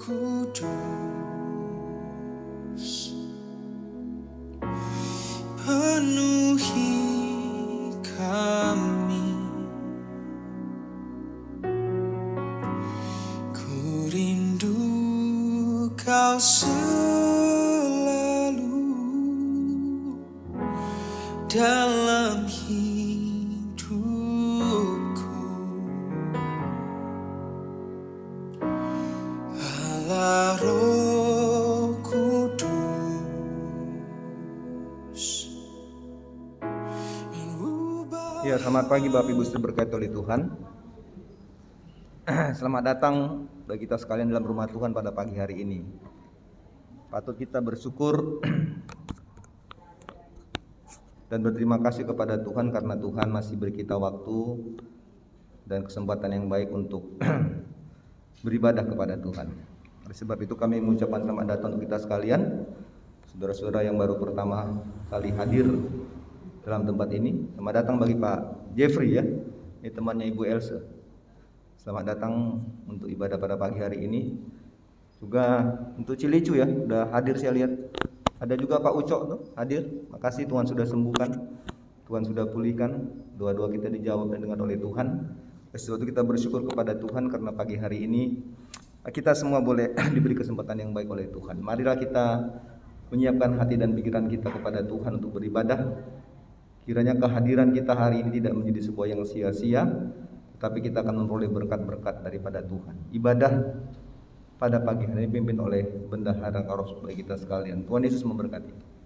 Kudus, penuhi kami. Ku rindu Kau selalu dalam hidupku. Allah Roh Kudus. Ya, selamat pagi Bapak Ibu diberkati oleh Tuhan. Selamat datang bagi kita sekalian dalam rumah Tuhan pada pagi hari ini. Patut kita bersyukur dan berterima kasih kepada Tuhan karena Tuhan masih beri kita waktu dan kesempatan yang baik untuk beribadah kepada Tuhan. Oleh sebab itu kami mengucapkan selamat datang untuk kita sekalian, saudara-saudara yang baru pertama kali hadir dalam tempat ini. Selamat datang bagi Pak Jeffrey ya, ini temannya Ibu Elsa. Selamat datang untuk ibadah pada pagi hari ini. Juga untuk Cilicu ya, sudah hadir saya lihat. Ada juga Pak Ucok tuh hadir. Makasih, Tuhan sudah sembuhkan, Tuhan sudah pulihkan, doa-doa kita dijawab dan dengar oleh Tuhan. Sesuatu kita bersyukur kepada Tuhan karena pagi hari ini kita semua boleh diberi kesempatan yang baik oleh Tuhan. Marilah kita menyiapkan hati dan pikiran kita kepada Tuhan untuk beribadah. Kiranya kehadiran kita hari ini tidak menjadi sebuah yang sia-sia, tetapi kita akan memperoleh berkat-berkat daripada Tuhan. Ibadah pada pagi hari ini dipimpin oleh Bendahara Karos bagi kita sekalian. Tuhan Yesus memberkati.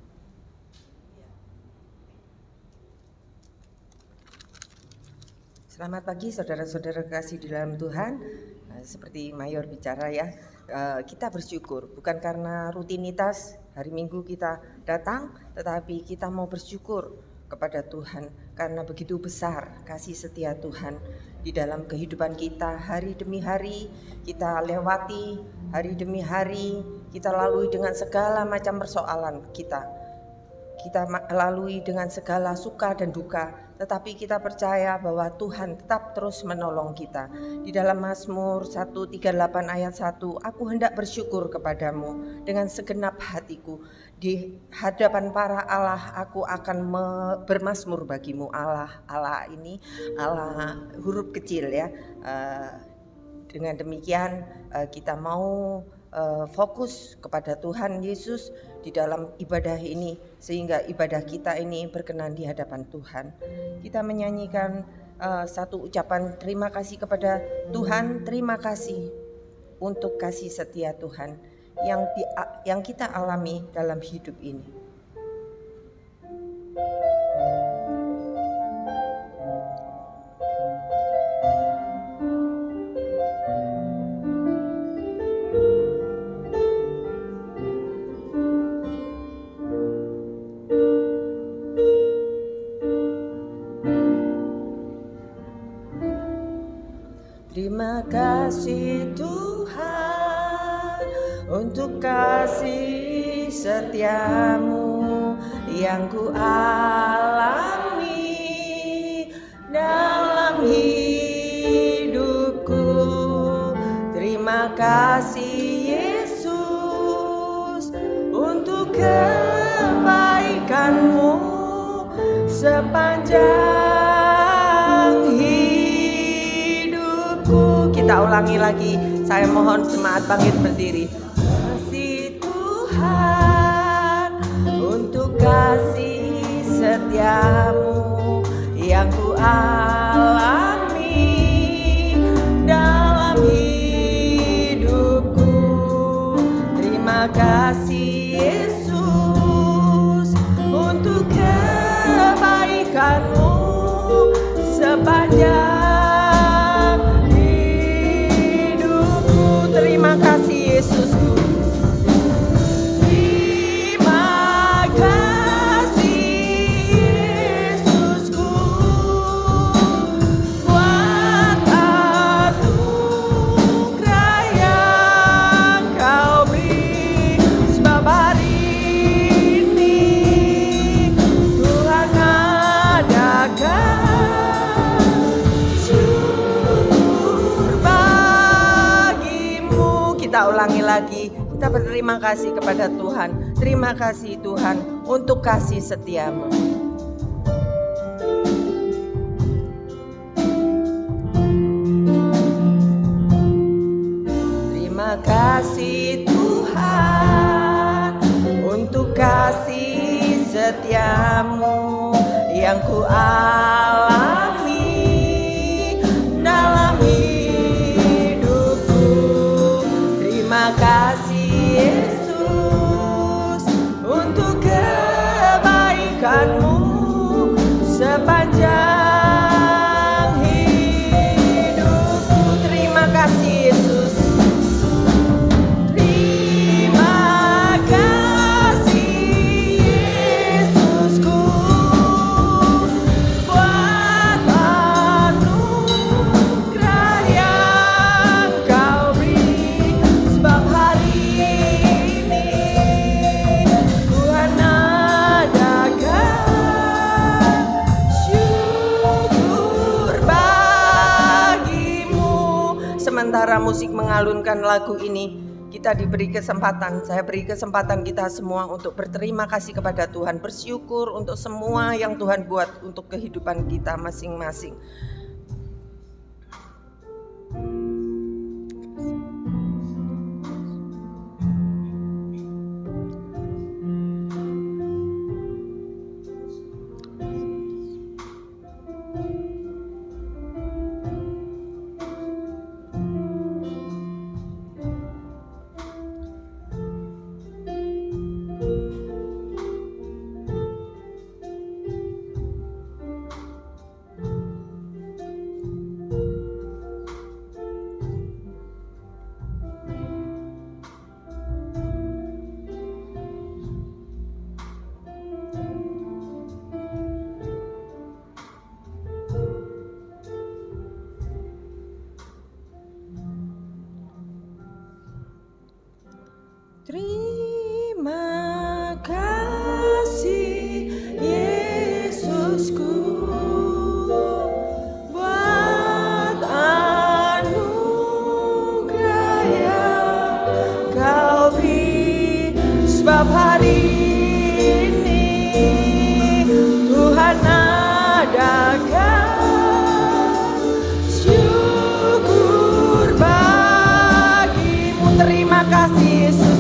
Selamat pagi saudara-saudara kasih di dalam Tuhan. Seperti Mayor bicara ya, kita bersyukur bukan karena rutinitas hari Minggu kita datang, tetapi kita mau bersyukur kepada Tuhan karena begitu besar kasih setia Tuhan di dalam kehidupan kita. Hari demi hari kita lewati, hari demi hari kita lalui dengan segala macam persoalan kita lalui dengan segala suka dan duka, tetapi kita percaya bahwa Tuhan tetap terus menolong kita. Di dalam Mazmur 138 ayat 1, aku hendak bersyukur kepadamu dengan segenap hatiku. Di hadapan para Allah aku akan bermazmur bagimu. Allah ini Allah huruf kecil ya. Dengan demikian kita mau fokus kepada Tuhan Yesus di dalam ibadah ini, sehingga ibadah kita ini berkenan di hadapan Tuhan. Kita menyanyikan satu ucapan terima kasih kepada Tuhan. Terima kasih untuk kasih setia Tuhan yang kita alami dalam hidup ini. Terima kasih Tuhan untuk kasih setiamu yang ku alami dalam hidupku. Terima kasih Yesus untuk kebaikanmu sepanjang hidupku. Kita ulangi lagi, saya mohon semangat bangkit berdiri. Kasih Tuhan untuk kasih setiamu yang ku alami dalam hidupku. Terima kasih Yesus untuk kebaikanmu sepanjang hidupku. Terima kasih Yesusku. Terima kasih Yesusku buat anugerah yang Kau beri. Sebab hari ini Tuhan adakan kita ulangi lagi. Kita berterima kasih kepada Tuhan. Terima kasih Tuhan untuk kasih setiamu. Terima kasih Tuhan untuk kasih setiamu yang ku alami dalam hidupku. Terima kasih Yesus untuk kebaikanmu sepanjang hidupku. Terima kasih Yesus. Terima kasih Yesusku buat anugerah yang kau beri, sebab hari ini Tuhan adakan syukur bagimu. Sementara musik mengalunkan lagu ini, kita diberi kesempatan, saya beri kesempatan kita semua untuk berterima kasih kepada Tuhan, bersyukur untuk semua yang Tuhan buat untuk kehidupan kita masing-masing. Terima kasih Yesusku buat anugerah yang kau beri, sebab hari ini Tuhan adakan syukur bagimu. Terima kasih Yesusku.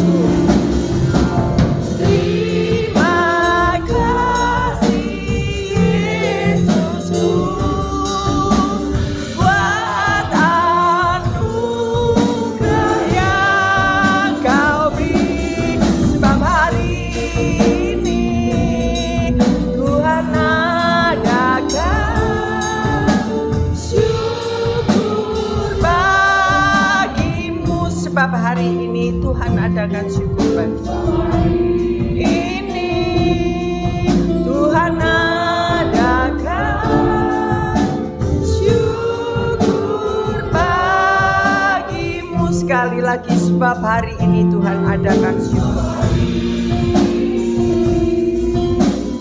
Terima kasih Yesusku buat anugerah yang kau beri, sebab hari ini Tuhan adakan syukur bagimu, sebab hari ini Tuhan adakan syukur bagimu. Ini Tuhan adakan syukur bagimu. Sekali lagi, sebab hari ini Tuhan adakan syukur.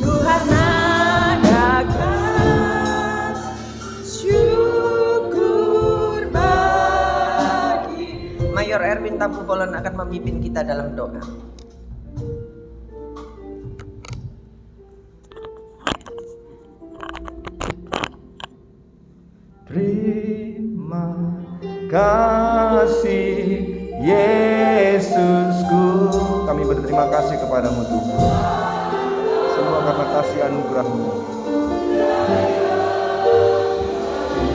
Tuhan adakan syukur bagi. Mayor Erwin Tampu Bolon akan memimpin kita dalam doa. Terima kasih Yesusku. Kami berterima kasih kepadamu Tuhan, semua karena kasih anugerah-Mu.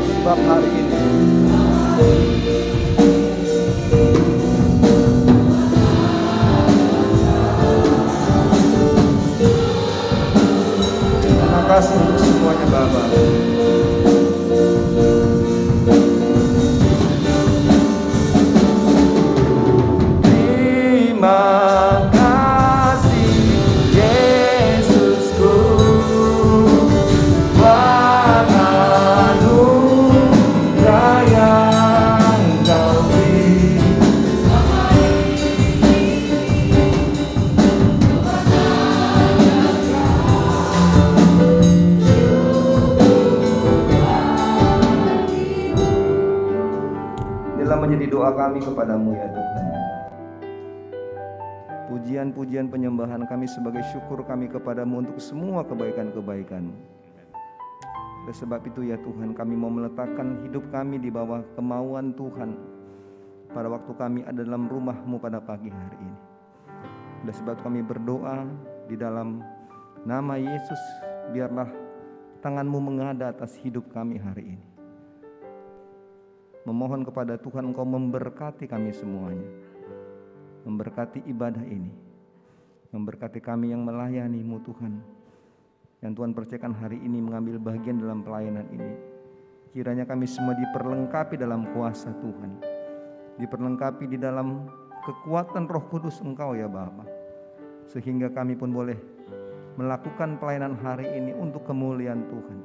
Sebab hari ini terima kasih untuk semuanya Bapa. Terima kasih Yesusku buat anugerah yang kau beri. Inilah menjadi doa kami kepadamu ya Tuhan. Pujian-pujian penyembahan kami sebagai syukur kami kepadamu untuk semua kebaikan-kebaikan. Oleh sebab itu ya Tuhan, kami mau meletakkan hidup kami di bawah kemauan Tuhan pada waktu kami ada dalam rumah-Mu pada pagi hari ini. Oleh sebab kami berdoa di dalam nama Yesus, biarlah tangan-Mu mengada atas hidup kami hari ini. Memohon kepada Tuhan Engkau memberkati kami semuanya, memberkati ibadah ini, memberkati kami yang melayani-Mu Tuhan, yang Tuhan percayakan hari ini mengambil bagian dalam pelayanan ini. Kiranya kami semua diperlengkapi dalam kuasa Tuhan, diperlengkapi di dalam kekuatan Roh Kudus Engkau ya Bapa, sehingga kami pun boleh melakukan pelayanan hari ini untuk kemuliaan Tuhan.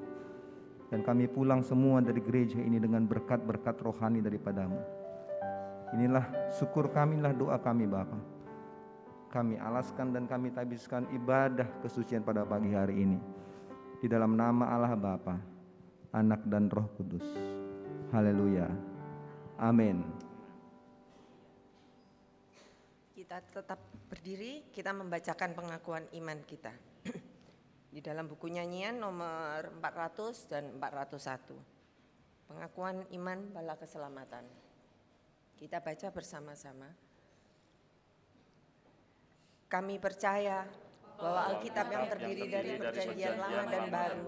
Dan kami pulang semua dari gereja ini dengan berkat-berkat rohani daripada-Mu. Inilah syukur kami, inilah doa kami Bapa. Kami alaskan dan kami tabiskan ibadah kesucian pada pagi hari ini di dalam nama Allah Bapa, Anak dan Roh Kudus. Haleluya. Amin. Kita tetap berdiri, kita membacakan pengakuan iman kita. Di dalam buku nyanyian nomor 400 dan 401. Pengakuan iman bala keselamatan. Kita baca bersama-sama. Kami percaya bahwa Alkitab yang terdiri dari perjanjian lama dan baru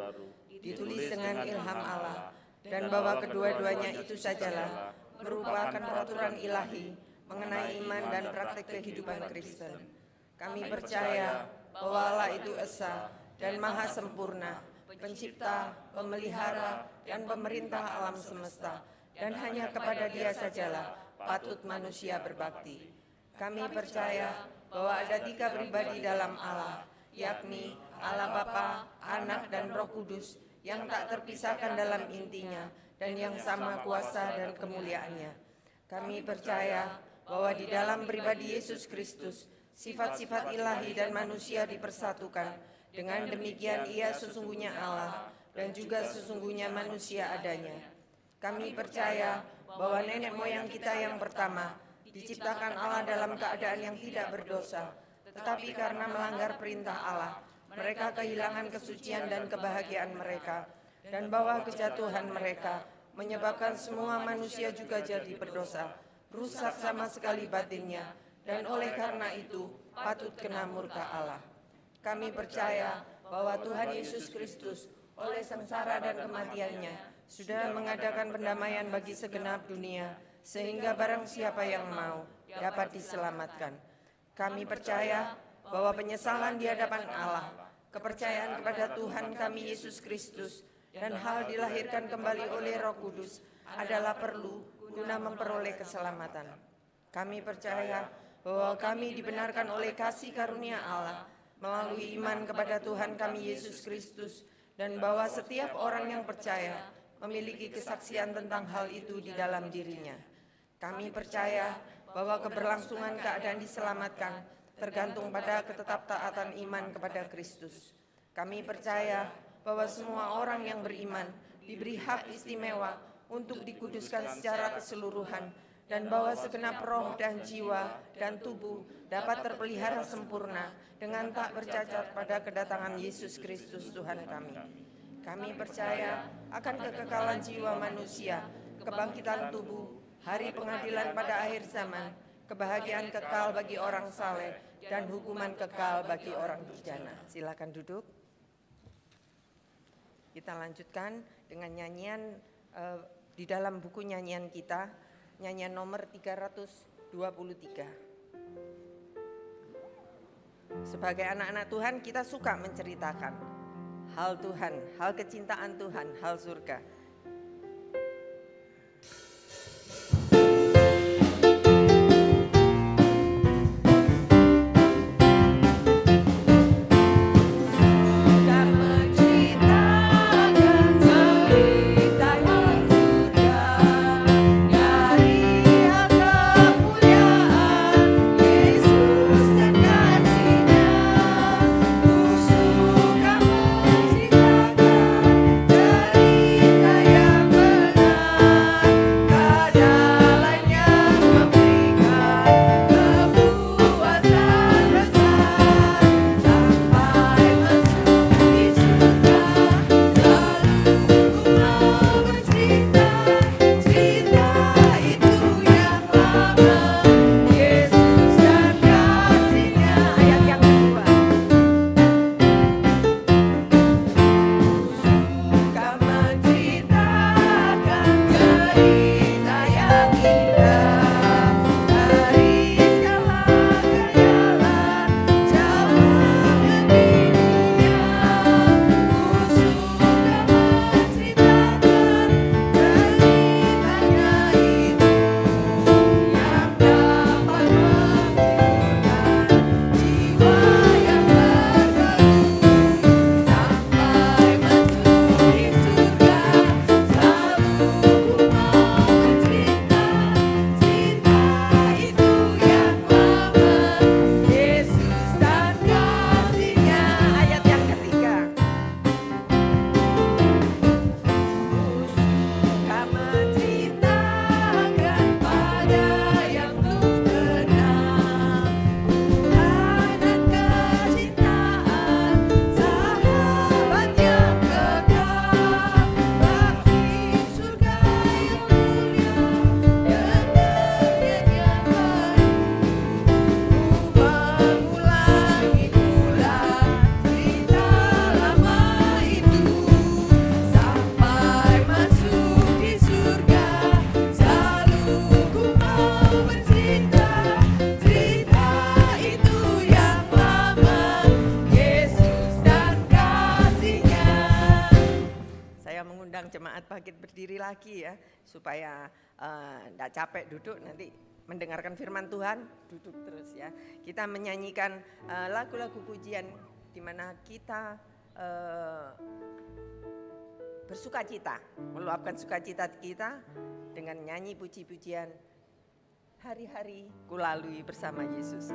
ditulis dengan ilham Allah, dan bahwa kedua-duanya itu sajalah merupakan peraturan ilahi mengenai iman dan praktik kehidupan Kristen. Kami percaya bahwa Allah itu esa dan maha sempurna, pencipta, pemelihara, dan pemerintah alam semesta, dan hanya kepada Dia sajalah patut manusia berbakti. Kami percaya bahwa ada 3 pribadi dalam Allah, yakni Allah Bapa, Anak, dan Roh Kudus, yang tak terpisahkan dalam intinya, dan yang sama kuasa dan kemuliaannya. Kami percaya bahwa di dalam pribadi Yesus Kristus, sifat-sifat ilahi dan manusia dipersatukan. Dengan demikian Ia sesungguhnya Allah dan juga sesungguhnya manusia adanya. Kami percaya bahwa nenek moyang kita yang pertama diciptakan Allah dalam keadaan yang tidak berdosa, tetapi karena melanggar perintah Allah, mereka kehilangan kesucian dan kebahagiaan mereka, dan bahwa kejatuhan mereka menyebabkan semua manusia juga jadi berdosa, rusak sama sekali batinnya, dan oleh karena itu patut kena murka Allah. Kami percaya bahwa Tuhan Yesus Kristus oleh sengsara dan kematiannya sudah mengadakan pendamaian bagi segenap dunia, sehingga barang siapa yang mau dapat diselamatkan. Kami percaya bahwa penyesalan di hadapan Allah, kepercayaan kepada Tuhan kami Yesus Kristus, dan hal dilahirkan kembali oleh Roh Kudus adalah perlu guna memperoleh keselamatan. Kami percaya bahwa kami dibenarkan oleh kasih karunia Allah melalui iman kepada Tuhan kami Yesus Kristus, dan bahwa setiap orang yang percaya memiliki kesaksian tentang hal itu di dalam dirinya. Kami percaya bahwa keberlangsungan keadaan diselamatkan tergantung pada ketetaptaatan iman kepada Kristus. Kami percaya bahwa semua orang yang beriman diberi hak istimewa untuk dikuduskan secara keseluruhan, dan bahwa segenap roh dan jiwa dan tubuh dapat terpelihara sempurna dengan tak bercacat pada kedatangan Yesus Kristus Tuhan kami. Kami percaya akan kekekalan jiwa manusia, kebangkitan tubuh, hari pengadilan pada akhir zaman, kebahagiaan kekal bagi orang saleh, dan hukuman kekal bagi orang durjana. Silakan duduk. Kita lanjutkan dengan nyanyian di dalam buku nyanyian kita, nyanyian nomor 323. Sebagai anak-anak Tuhan, kita suka menceritakan hal Tuhan, hal kecintaan Tuhan, hal surga. Cerita berdiri lagi ya, supaya tidak capek duduk nanti mendengarkan firman Tuhan, duduk terus ya. Kita menyanyikan lagu-lagu pujian di mana kita bersukacita, meluapkan sukacita kita dengan nyanyi puji-pujian hari-hari kulalui bersama Yesus.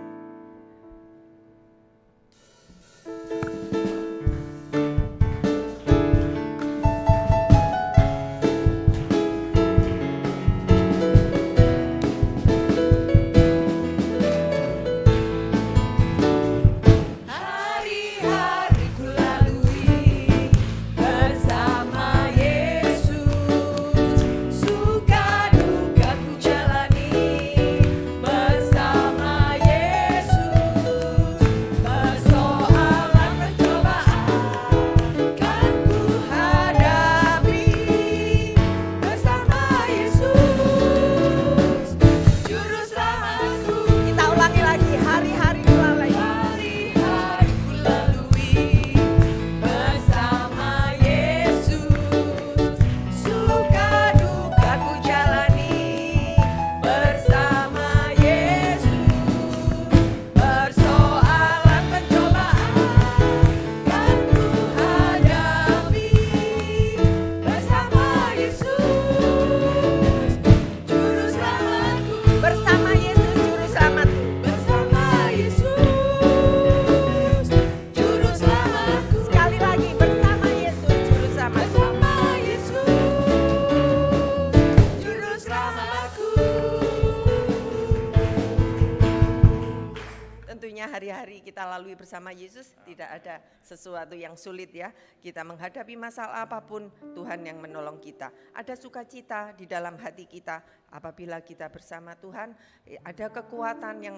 Hari-hari kita lalui bersama Yesus, tidak ada sesuatu yang sulit ya. Kita menghadapi masalah apapun, Tuhan yang menolong kita. Ada sukacita di dalam hati kita apabila kita bersama Tuhan. Ada kekuatan yang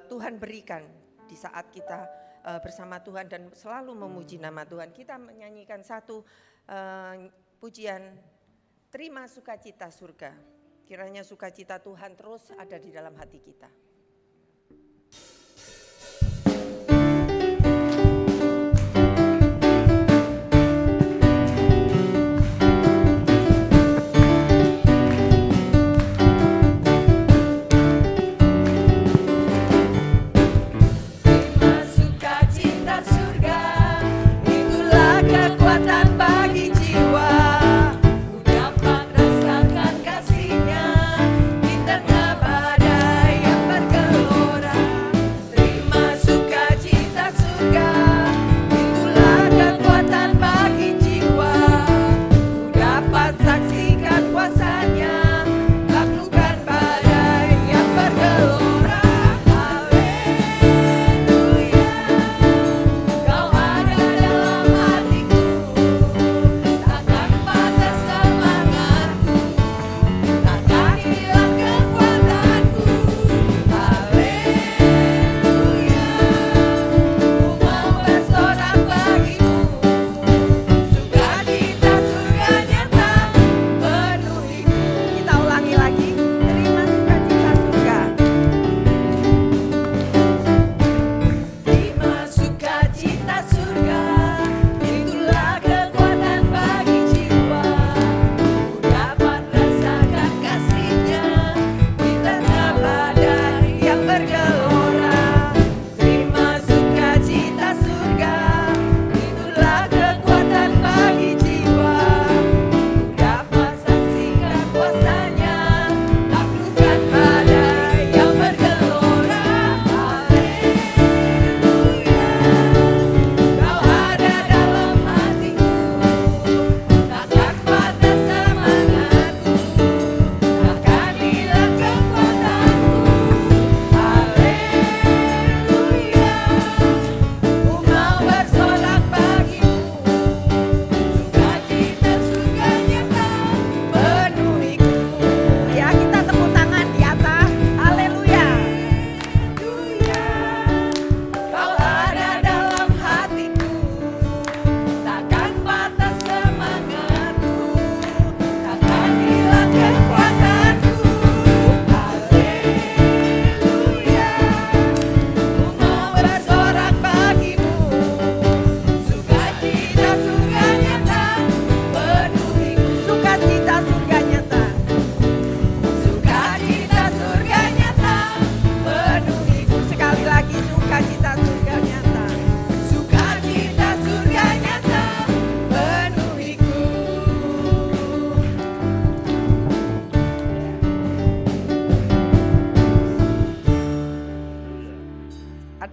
Tuhan berikan di saat kita bersama Tuhan dan selalu memuji nama Tuhan. Kita menyanyikan satu pujian, terima sukacita surga. Kiranya sukacita Tuhan terus ada di dalam hati kita. Kasihnya di tengah badai yang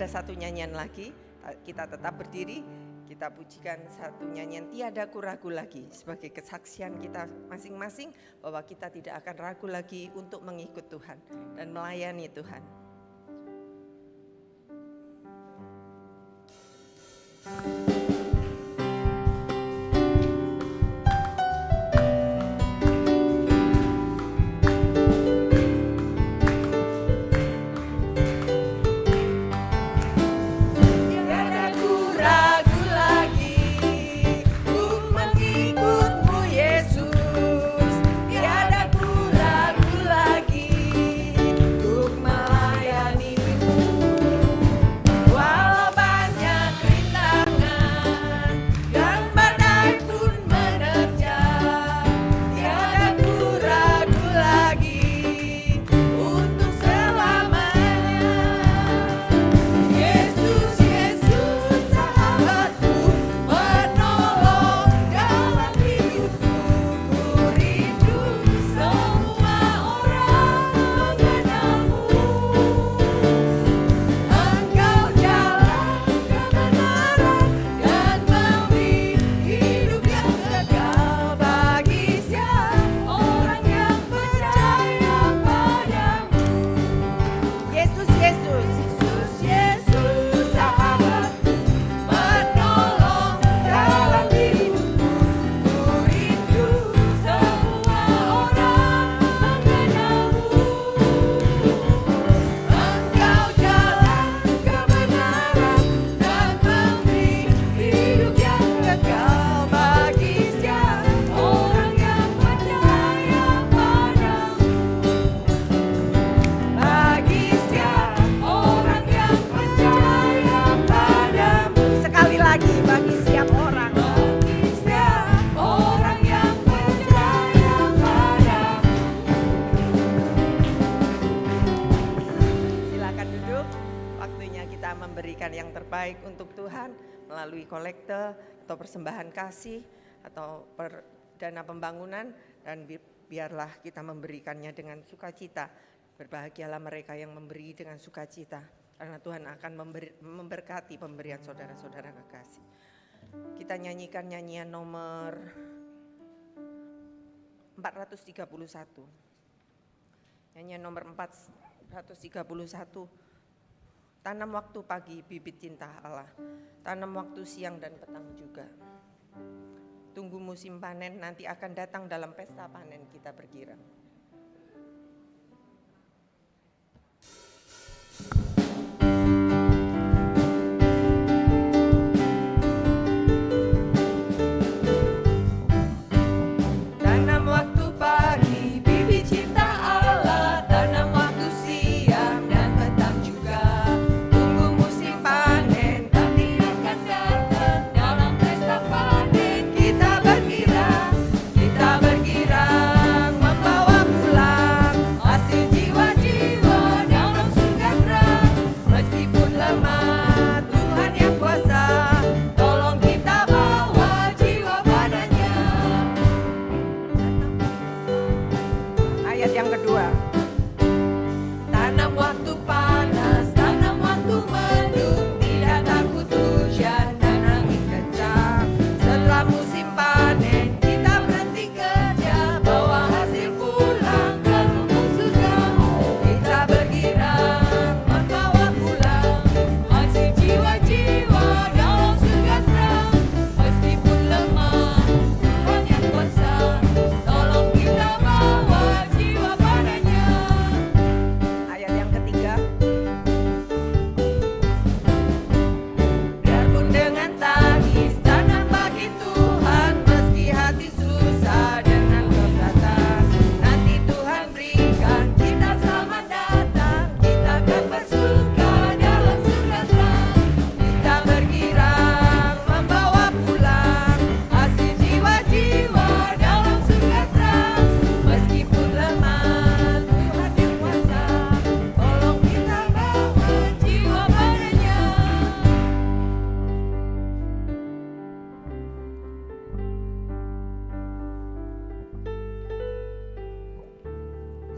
ada satu nyanyian lagi, kita tetap berdiri, kita pujikan satu nyanyian Tiada Ku Ragu Lagi sebagai kesaksian kita masing-masing bahwa kita tidak akan ragu lagi untuk mengikut Tuhan dan melayani Tuhan. Melalui kolekte atau persembahan kasih atau dana pembangunan, dan biarlah kita memberikannya dengan sukacita. Berbahagialah mereka yang memberi dengan sukacita, karena Tuhan akan memberkati pemberian saudara-saudara kekasih. Kita nyanyikan nyanyian nomor 431. Nyanyian nomor 431. Tanam waktu pagi bibit cinta Allah, tanam waktu siang dan petang juga. Tunggu musim panen, nanti akan datang dalam pesta panen kita bergirang. Tanam waktu pagi bibit cinta Allah, tanam waktu siang dan petang juga.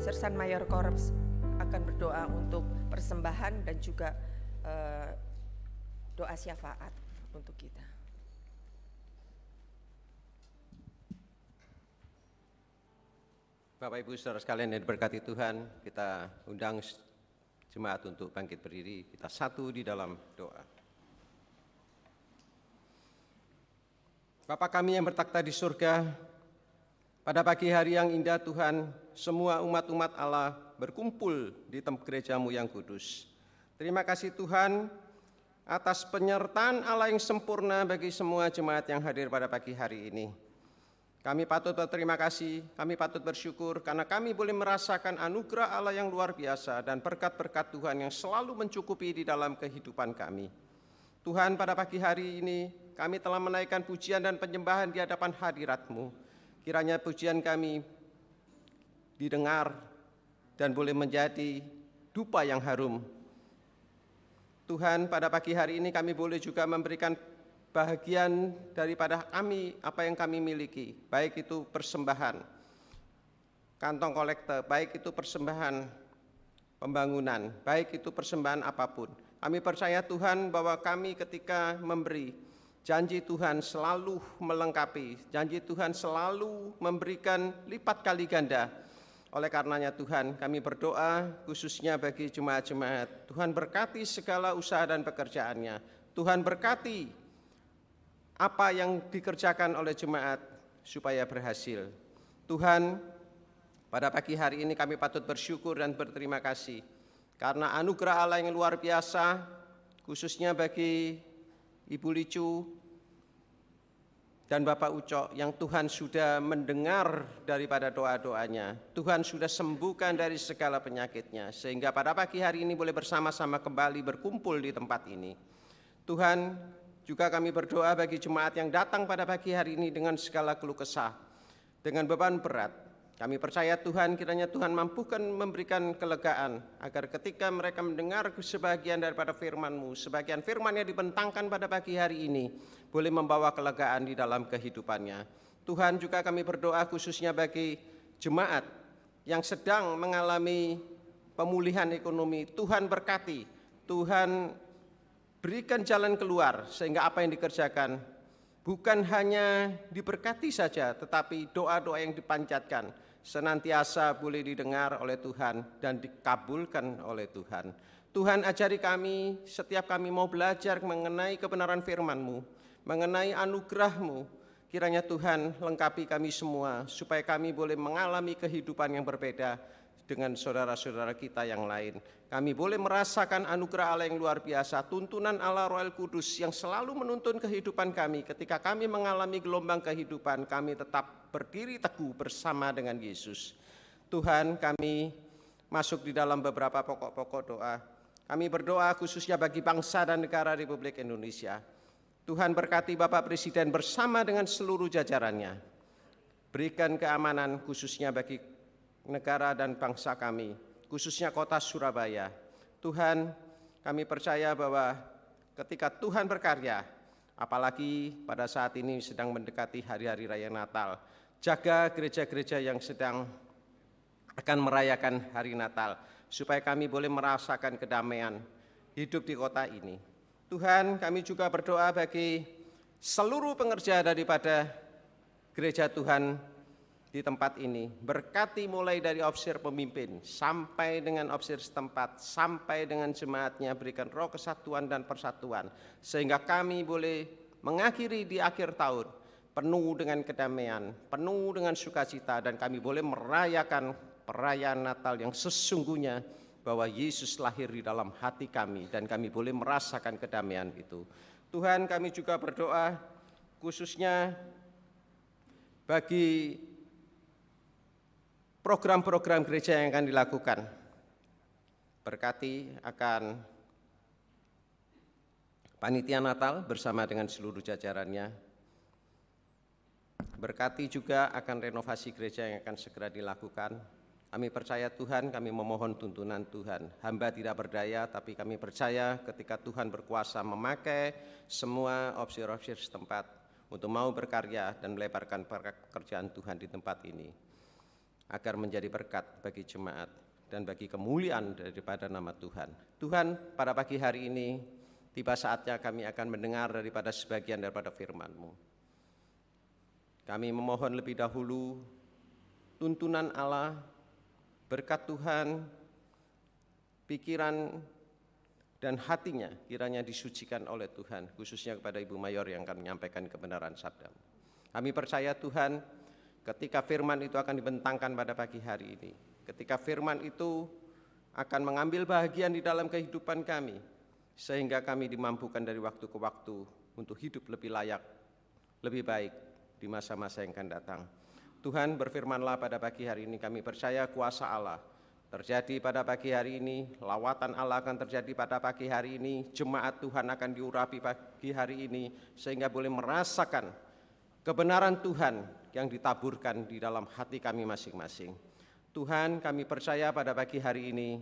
Sersan Mayor Korps akan berdoa untuk persembahan dan juga doa syafaat untuk kita. Bapak Ibu Saudara sekalian yang diberkati Tuhan, kita undang jemaat untuk bangkit berdiri, kita satu di dalam doa. Bapa kami yang bertakhta di surga, pada pagi hari yang indah Tuhan, semua umat-umat Allah berkumpul di tempat gereja-Mu yang kudus. Terima kasih Tuhan atas penyertaan Allah yang sempurna bagi semua jemaat yang hadir pada pagi hari ini. Kami patut berterima kasih, kami patut bersyukur karena kami boleh merasakan anugerah Allah yang luar biasa dan berkat-berkat Tuhan yang selalu mencukupi di dalam kehidupan kami. Tuhan, pada pagi hari ini kami telah menaikkan pujian dan penyembahan di hadapan hadirat-Mu. Kiranya pujian kami didengar dan boleh menjadi dupa yang harum. Tuhan, pada pagi hari ini kami boleh juga memberikan bahagian daripada kami, apa yang kami miliki, baik itu persembahan, kantong kolekte, baik itu persembahan pembangunan, baik itu persembahan apapun. Kami percaya Tuhan bahwa kami ketika memberi, janji Tuhan selalu melengkapi, janji Tuhan selalu memberikan lipat kali ganda. Oleh karenanya Tuhan, kami berdoa khususnya bagi jemaat-jemaat. Tuhan berkati segala usaha dan pekerjaannya. Tuhan berkati apa yang dikerjakan oleh jemaat supaya berhasil. Tuhan, pada pagi hari ini kami patut bersyukur dan berterima kasih karena anugerah Allah yang luar biasa, khususnya bagi Ibu Licu dan Bapak Ucok yang Tuhan sudah mendengar daripada doa-doanya. Tuhan sudah sembuhkan dari segala penyakitnya, sehingga pada pagi hari ini boleh bersama-sama kembali berkumpul di tempat ini. Tuhan, juga kami berdoa bagi jemaat yang datang pada pagi hari ini dengan segala keluh kesah, dengan beban berat. Kami percaya Tuhan, kiranya Tuhan mampukan memberikan kelegaan, agar ketika mereka mendengar sebagian daripada firman-Mu, sebagian firman yang dibentangkan pada pagi hari ini, boleh membawa kelegaan di dalam kehidupannya. Tuhan, juga kami berdoa khususnya bagi jemaat yang sedang mengalami pemulihan ekonomi. Tuhan berkati, Tuhan berikan jalan keluar sehingga apa yang dikerjakan bukan hanya diberkati saja, tetapi doa-doa yang dipanjatkan senantiasa boleh didengar oleh Tuhan dan dikabulkan oleh Tuhan. Tuhan, ajari kami setiap kami mau belajar mengenai kebenaran firman-Mu, mengenai anugerah-Mu. Kiranya Tuhan lengkapi kami semua supaya kami boleh mengalami kehidupan yang berbeda dengan saudara-saudara kita yang lain. Kami boleh merasakan anugerah Allah yang luar biasa, tuntunan Allah Roh Kudus yang selalu menuntun kehidupan kami. Ketika kami mengalami gelombang kehidupan, kami tetap berdiri teguh bersama dengan Yesus. Tuhan, kami masuk di dalam beberapa pokok-pokok doa. Kami berdoa khususnya bagi bangsa dan negara Republik Indonesia. Tuhan berkati Bapak Presiden bersama dengan seluruh jajarannya. Berikan keamanan khususnya bagi negara dan bangsa kami, khususnya kota Surabaya. Tuhan, kami percaya bahwa ketika Tuhan berkarya, apalagi pada saat ini sedang mendekati hari-hari raya Natal, jaga gereja-gereja yang sedang akan merayakan hari Natal, supaya kami boleh merasakan kedamaian hidup di kota ini. Tuhan, kami juga berdoa bagi seluruh pengerja daripada gereja Tuhan di tempat ini. Berkati mulai dari ofisir pemimpin sampai dengan ofisir setempat, sampai dengan jemaatnya, berikan roh kesatuan dan persatuan, sehingga kami boleh mengakhiri di akhir tahun penuh dengan kedamaian, penuh dengan sukacita, dan kami boleh merayakan perayaan Natal yang sesungguhnya bahwa Yesus lahir di dalam hati kami dan kami boleh merasakan kedamaian itu. Tuhan, kami juga berdoa khususnya bagi program-program gereja yang akan dilakukan. Berkati akan panitia Natal bersama dengan seluruh jajarannya. Berkati juga akan renovasi gereja yang akan segera dilakukan. Kami percaya Tuhan, kami memohon tuntunan Tuhan. Hamba tidak berdaya, tapi kami percaya ketika Tuhan berkuasa memakai semua opsir-opsir setempat untuk mau berkarya dan melebarkan pekerjaan Tuhan di tempat ini, agar menjadi berkat bagi jemaat dan bagi kemuliaan daripada nama Tuhan. Tuhan, pada pagi hari ini tiba saatnya kami akan mendengar daripada sebagian daripada firman-Mu. Kami memohon lebih dahulu tuntunan Allah, berkat Tuhan, pikiran dan hatinya kiranya disucikan oleh Tuhan, khususnya kepada Ibu Mayor yang akan menyampaikan kebenaran sabda-Mu. Kami percaya Tuhan, ketika firman itu akan dibentangkan pada pagi hari ini, ketika firman itu akan mengambil bahagian di dalam kehidupan kami, sehingga kami dimampukan dari waktu ke waktu untuk hidup lebih layak, lebih baik di masa-masa yang akan datang. Tuhan, berfirmanlah pada pagi hari ini, kami percaya kuasa Allah terjadi pada pagi hari ini, lawatan Allah akan terjadi pada pagi hari ini, jemaat Tuhan akan diurapi pagi hari ini, sehingga boleh merasakan kebenaran Tuhan yang ditaburkan di dalam hati kami masing-masing. Tuhan, kami percaya pada pagi hari ini,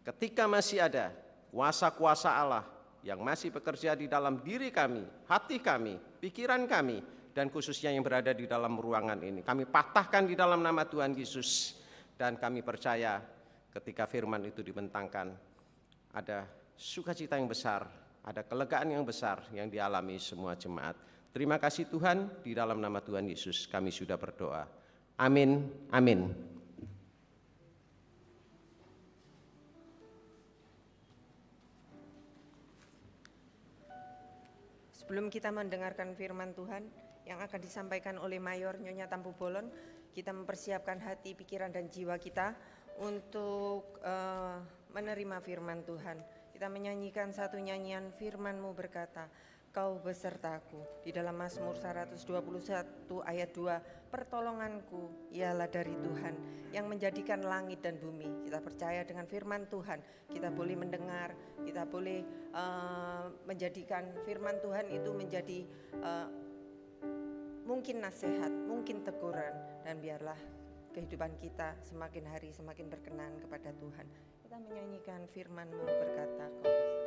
ketika masih ada kuasa-kuasa Allah yang masih bekerja di dalam diri kami, hati kami, pikiran kami, dan khususnya yang berada di dalam ruangan ini, kami patahkan di dalam nama Tuhan Yesus, dan kami percaya ketika firman itu dibentangkan, ada sukacita yang besar, ada kelegaan yang besar yang dialami semua jemaat. Terima kasih Tuhan, di dalam nama Tuhan Yesus kami sudah berdoa. Amin, amin. Sebelum kita mendengarkan firman Tuhan yang akan disampaikan oleh Mayor Nyonya Tampu Bolon, kita mempersiapkan hati, pikiran, dan jiwa kita untuk menerima firman Tuhan. Kita menyanyikan satu nyanyian, firman-Mu berkata, Kau besertaku. Di dalam Mazmur 121 ayat 2, pertolonganku ialah dari Tuhan yang menjadikan langit dan bumi. Kita percaya dengan firman Tuhan, kita boleh mendengar, kita boleh menjadikan firman Tuhan itu menjadi mungkin nasihat, mungkin teguran, dan biarlah kehidupan kita semakin hari semakin berkenan kepada Tuhan. Kita menyanyikan firman-Mu berkata, Kau besertaku.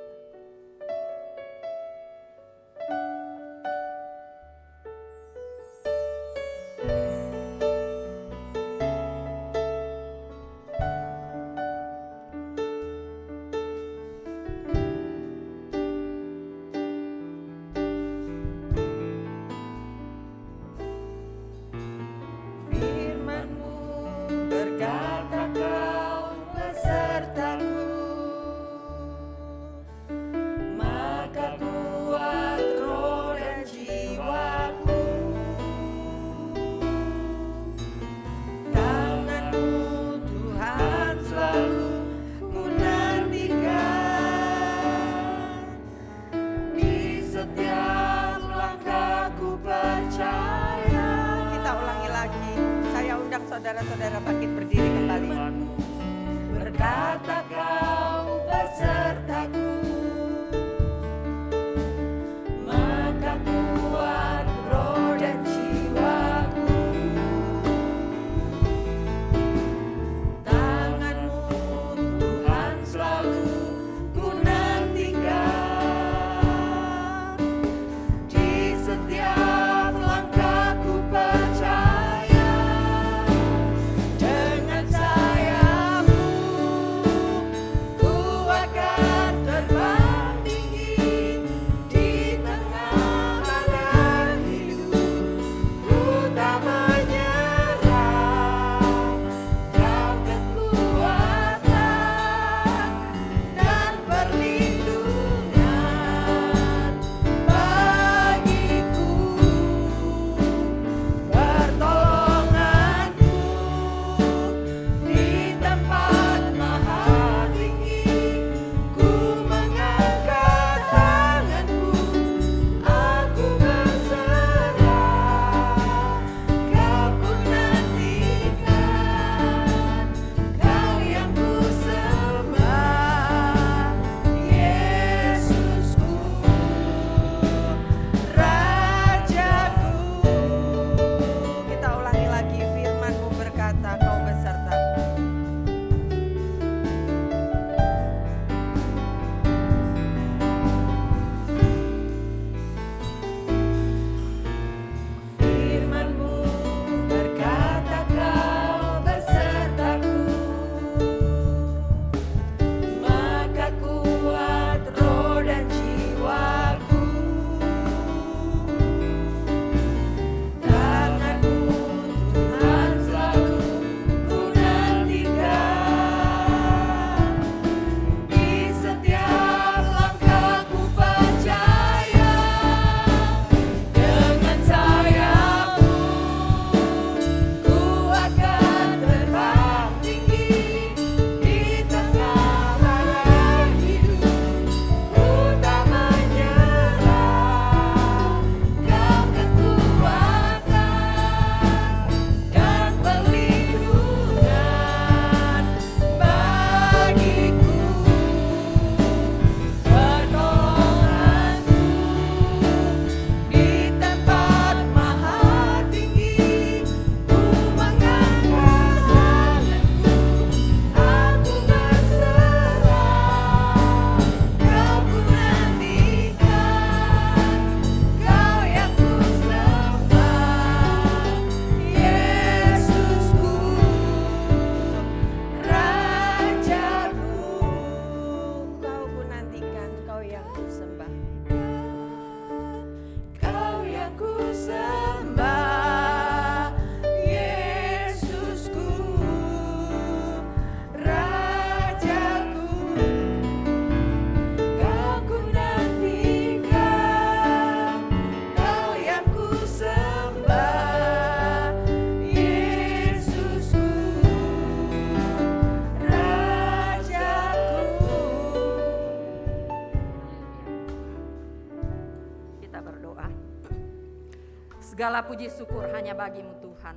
Segala puji syukur hanya bagimu Tuhan,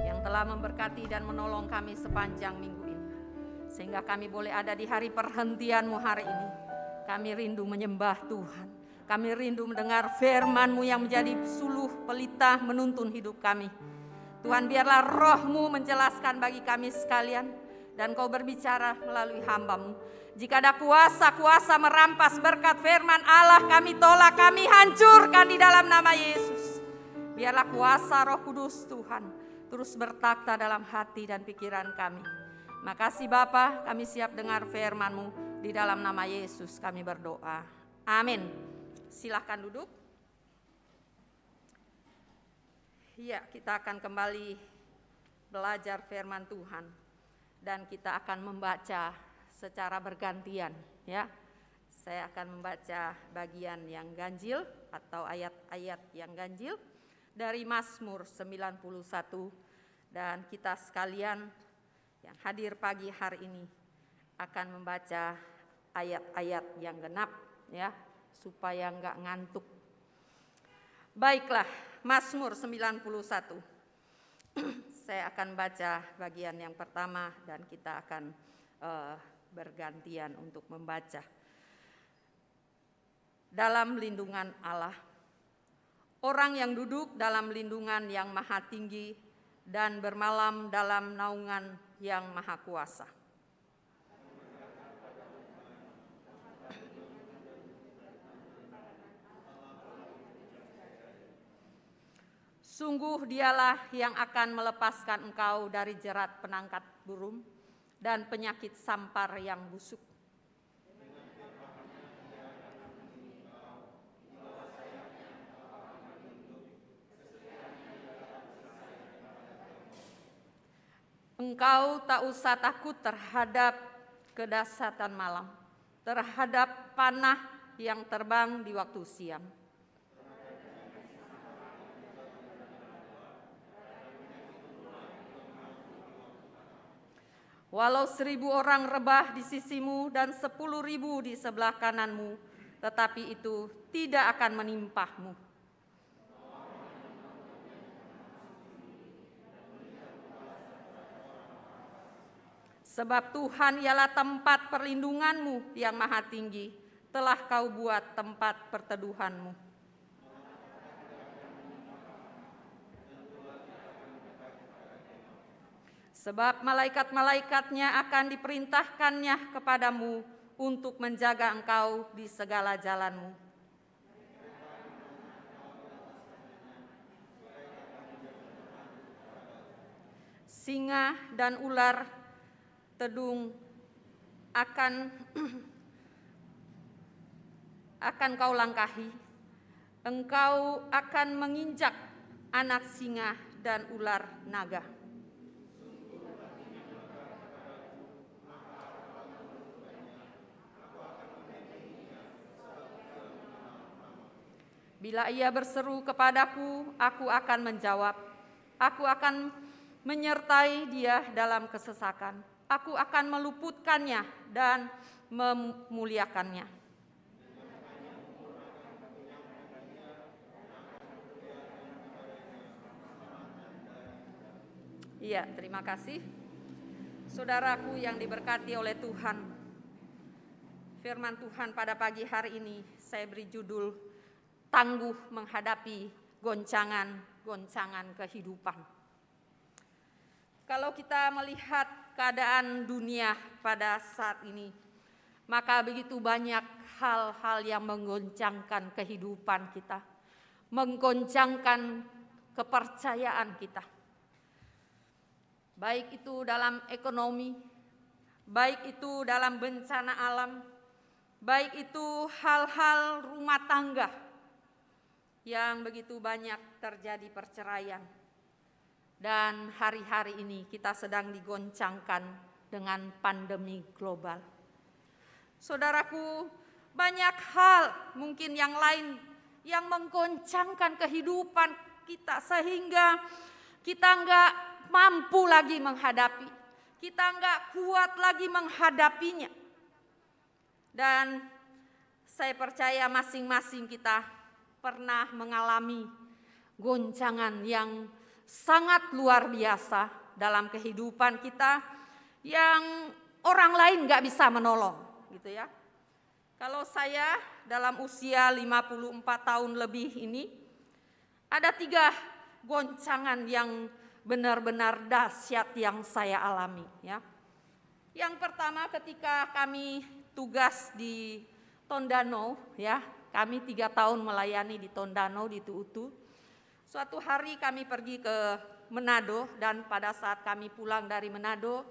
yang telah memberkati dan menolong kami sepanjang minggu ini, sehingga kami boleh ada di hari perhentian-Mu hari ini. Kami rindu menyembah Tuhan, kami rindu mendengar firman-Mu yang menjadi suluh pelita menuntun hidup kami. Tuhan, biarlah Roh-Mu menjelaskan bagi kami sekalian, dan Kau berbicara melalui hamba-Mu. Jika ada kuasa-kuasa merampas berkat firman Allah, kami tolak, kami hancurkan di dalam nama Yesus. Biarlah kuasa Roh Kudus Tuhan terus bertakhta dalam hati dan pikiran kami. Makasih Bapa, kami siap dengar firman-Mu. Di dalam nama Yesus kami berdoa. Amin. Silahkan duduk. Ya, kita akan kembali belajar firman Tuhan. Dan kita akan membaca secara bergantian, ya. Saya akan membaca bagian yang ganjil atau ayat-ayat yang ganjil dari Mazmur 91, dan kita sekalian yang hadir pagi hari ini akan membaca ayat-ayat yang genap, ya, supaya enggak ngantuk. Baiklah, Mazmur 91. Saya akan baca bagian yang pertama dan kita akan bergantian untuk membaca. Dalam lindungan Allah, orang yang duduk dalam lindungan yang maha tinggi dan bermalam dalam naungan yang maha kuasa. Sungguh Dialah yang akan melepaskan engkau dari jerat penangkat burung dan penyakit sampar yang busuk. Engkau tak usah takut terhadap kedahsyatan malam, terhadap panah yang terbang di waktu siang. Walau 1.000 orang rebah di sisimu dan 10.000 di sebelah kananmu, tetapi itu tidak akan menimpahmu. Sebab Tuhan ialah tempat perlindunganmu yang maha tinggi, telah kau buat tempat perteduhanmu. Sebab malaikat-malaikatnya akan diperintahkannya kepadamu untuk menjaga engkau di segala jalanmu. Singa dan ular tedung akan kau langkahi. Engkau akan menginjak anak singa dan ular naga. Bila ia berseru kepadaku, aku akan menjawab. Aku akan menyertai dia dalam kesesakan. Aku akan meluputkannya dan memuliakannya. Iya, terima kasih. Saudaraku yang diberkati oleh Tuhan, firman Tuhan pada pagi hari ini saya beri judul tangguh menghadapi goncangan-goncangan kehidupan. Kalau kita melihat keadaan dunia pada saat ini, maka begitu banyak hal-hal yang menggoncangkan kehidupan kita, menggoncangkan kepercayaan kita. Baik itu dalam ekonomi, baik itu dalam bencana alam, baik itu hal-hal rumah tangga, yang begitu banyak terjadi perceraian. Dan hari-hari ini kita sedang digoncangkan dengan pandemi global. Saudaraku, banyak hal mungkin yang lain yang menggoncangkan kehidupan kita sehingga kita enggak mampu lagi menghadapi. Kita enggak kuat lagi menghadapinya. Dan saya percaya masing-masing kita pernah mengalami goncangan yang sangat luar biasa dalam kehidupan kita yang orang lain nggak bisa menolong gitu ya. Kalau saya dalam usia 54 tahun lebih ini, ada 3 goncangan yang benar-benar dahsyat yang saya alami ya. Yang pertama ketika kami tugas di Tondano ya, kami 3 tahun melayani di Tondano di Tuutu. Suatu hari kami pergi ke Manado dan pada saat kami pulang dari Manado,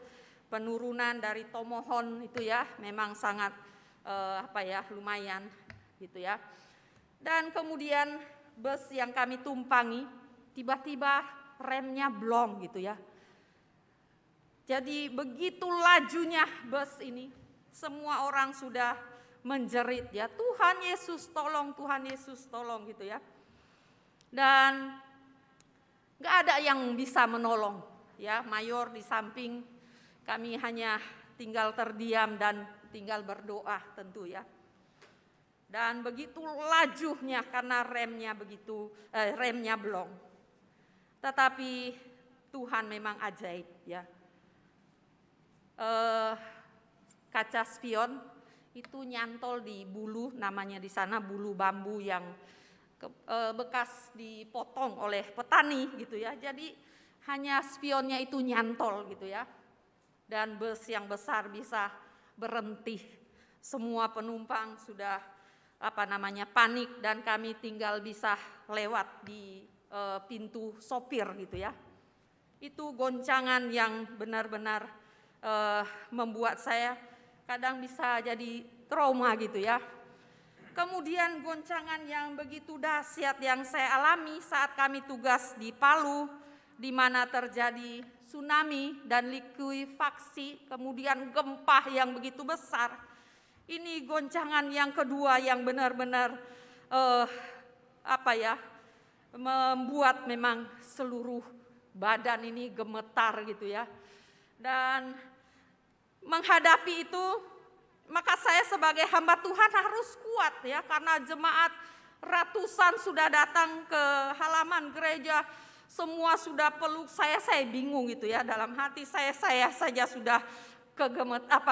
penurunan dari Tomohon itu ya memang sangat lumayan gitu ya. Dan kemudian bus yang kami tumpangi tiba-tiba remnya blong gitu ya. Jadi begitu lajunya bus ini, semua orang sudah menjerit ya, Tuhan Yesus tolong, Tuhan Yesus tolong gitu ya. Dan gak ada yang bisa menolong ya, Mayor di samping, kami hanya tinggal terdiam dan tinggal berdoa tentu ya. Dan begitu lajunya karena remnya blong. Tetapi Tuhan memang ajaib ya. Kaca spion itu nyantol di bulu, namanya di sana bulu bambu yang bekas dipotong oleh petani gitu ya. Jadi hanya spionnya itu nyantol gitu ya. Dan bus yang besar bisa berhenti. Semua penumpang sudah panik dan kami tinggal bisa lewat di pintu sopir gitu ya. Itu goncangan yang benar-benar membuat saya kadang bisa jadi trauma gitu ya. Kemudian goncangan yang begitu dahsyat yang saya alami saat kami tugas di Palu, di mana terjadi tsunami dan likuifaksi, kemudian gempa yang begitu besar. Ini goncangan yang kedua yang benar-benar membuat memang seluruh badan ini gemetar gitu ya. Dan menghadapi itu, maka saya sebagai hamba Tuhan harus kuat ya, karena jemaat ratusan sudah datang ke halaman gereja, semua sudah peluk saya bingung gitu ya, dalam hati saya saja sudah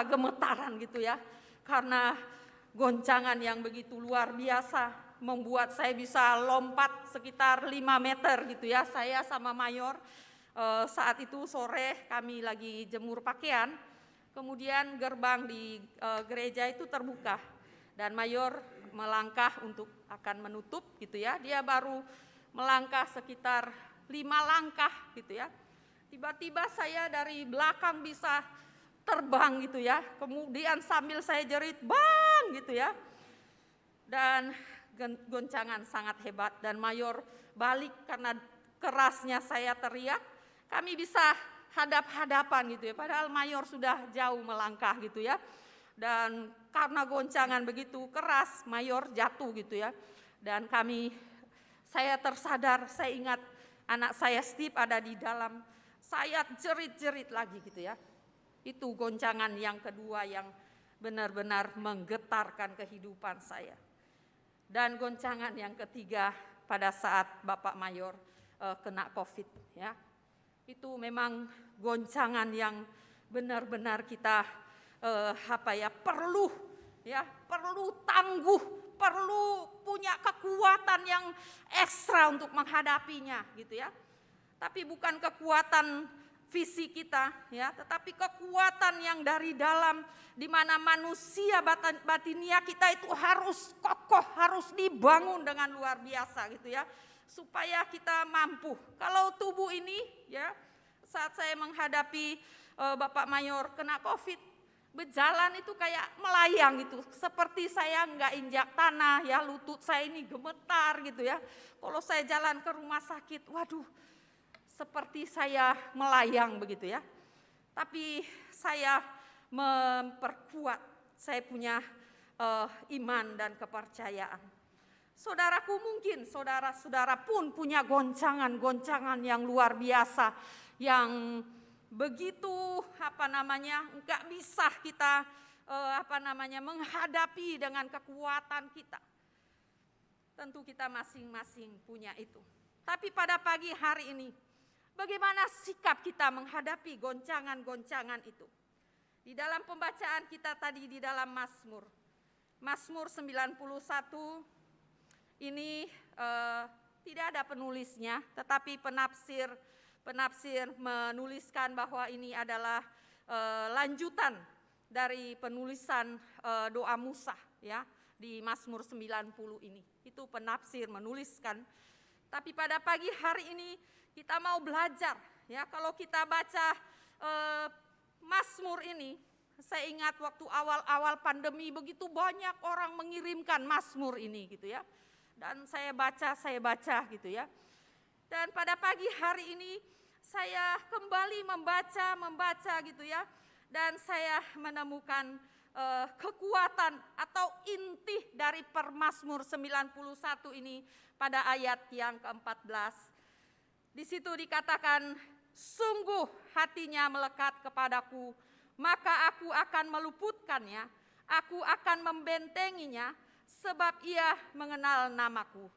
gemetaran gitu ya, karena goncangan yang begitu luar biasa membuat saya bisa lompat sekitar 5 meter gitu ya. Saya sama Mayor saat itu sore kami lagi jemur pakaian, kemudian gerbang di gereja itu terbuka dan Mayor melangkah untuk akan menutup gitu ya. Dia baru melangkah sekitar 5 langkah gitu ya. Tiba-tiba saya dari belakang bisa terbang gitu ya. Kemudian sambil saya jerit, "Bang!" gitu ya. Dan goncangan sangat hebat dan Mayor balik karena kerasnya saya teriak. Kami bisa hadap-hadapan gitu ya. Padahal Mayor sudah jauh melangkah gitu ya. Dan karena goncangan begitu keras, Mayor jatuh gitu ya. Dan saya tersadar, saya ingat anak saya Steve ada di dalam. Saya jerit-jerit lagi gitu ya. Itu goncangan yang kedua yang benar-benar menggetarkan kehidupan saya. Dan goncangan yang ketiga pada saat Bapak Mayor kena COVID ya. Itu memang goncangan yang benar-benar kita perlu tangguh, perlu punya kekuatan yang ekstra untuk menghadapinya gitu ya. Tapi bukan kekuatan fisik kita ya, tetapi kekuatan yang dari dalam, di mana manusia batinia kita itu harus kokoh, harus dibangun dengan luar biasa gitu ya, supaya kita mampu. Kalau tubuh ini ya, saat saya menghadapi Bapak Mayor kena COVID, berjalan itu kayak melayang gitu, seperti saya nggak injak tanah ya, lutut saya ini gemetar gitu ya. Kalau saya jalan ke rumah sakit, waduh, seperti saya melayang begitu ya. Tapi saya memperkuat, saya punya iman dan kepercayaan. Saudaraku, mungkin saudara-saudara pun punya goncangan-goncangan yang luar biasa, yang begitu nggak bisa kita menghadapi dengan kekuatan kita. Tentu kita masing-masing punya itu. Tapi pada pagi hari ini, bagaimana sikap kita menghadapi goncangan-goncangan itu? Di dalam pembacaan kita tadi di dalam Mazmur 91 ini tidak ada penulisnya, tetapi penafsir menuliskan bahwa ini adalah lanjutan dari penulisan doa Musa ya di Mazmur 90 ini. Itu penafsir menuliskan. Tapi pada pagi hari ini kita mau belajar ya, kalau kita baca Mazmur ini, saya ingat waktu awal-awal pandemi begitu banyak orang mengirimkan Mazmur ini gitu ya. Dan saya baca gitu ya. Dan pada pagi hari ini saya kembali membaca gitu ya. Dan saya menemukan kekuatan atau inti dari Mazmur 91 ini pada ayat yang ke-14. Di situ dikatakan, sungguh hatinya melekat kepadaku, maka aku akan meluputkannya, aku akan membentenginya, sebab ia mengenal namaku.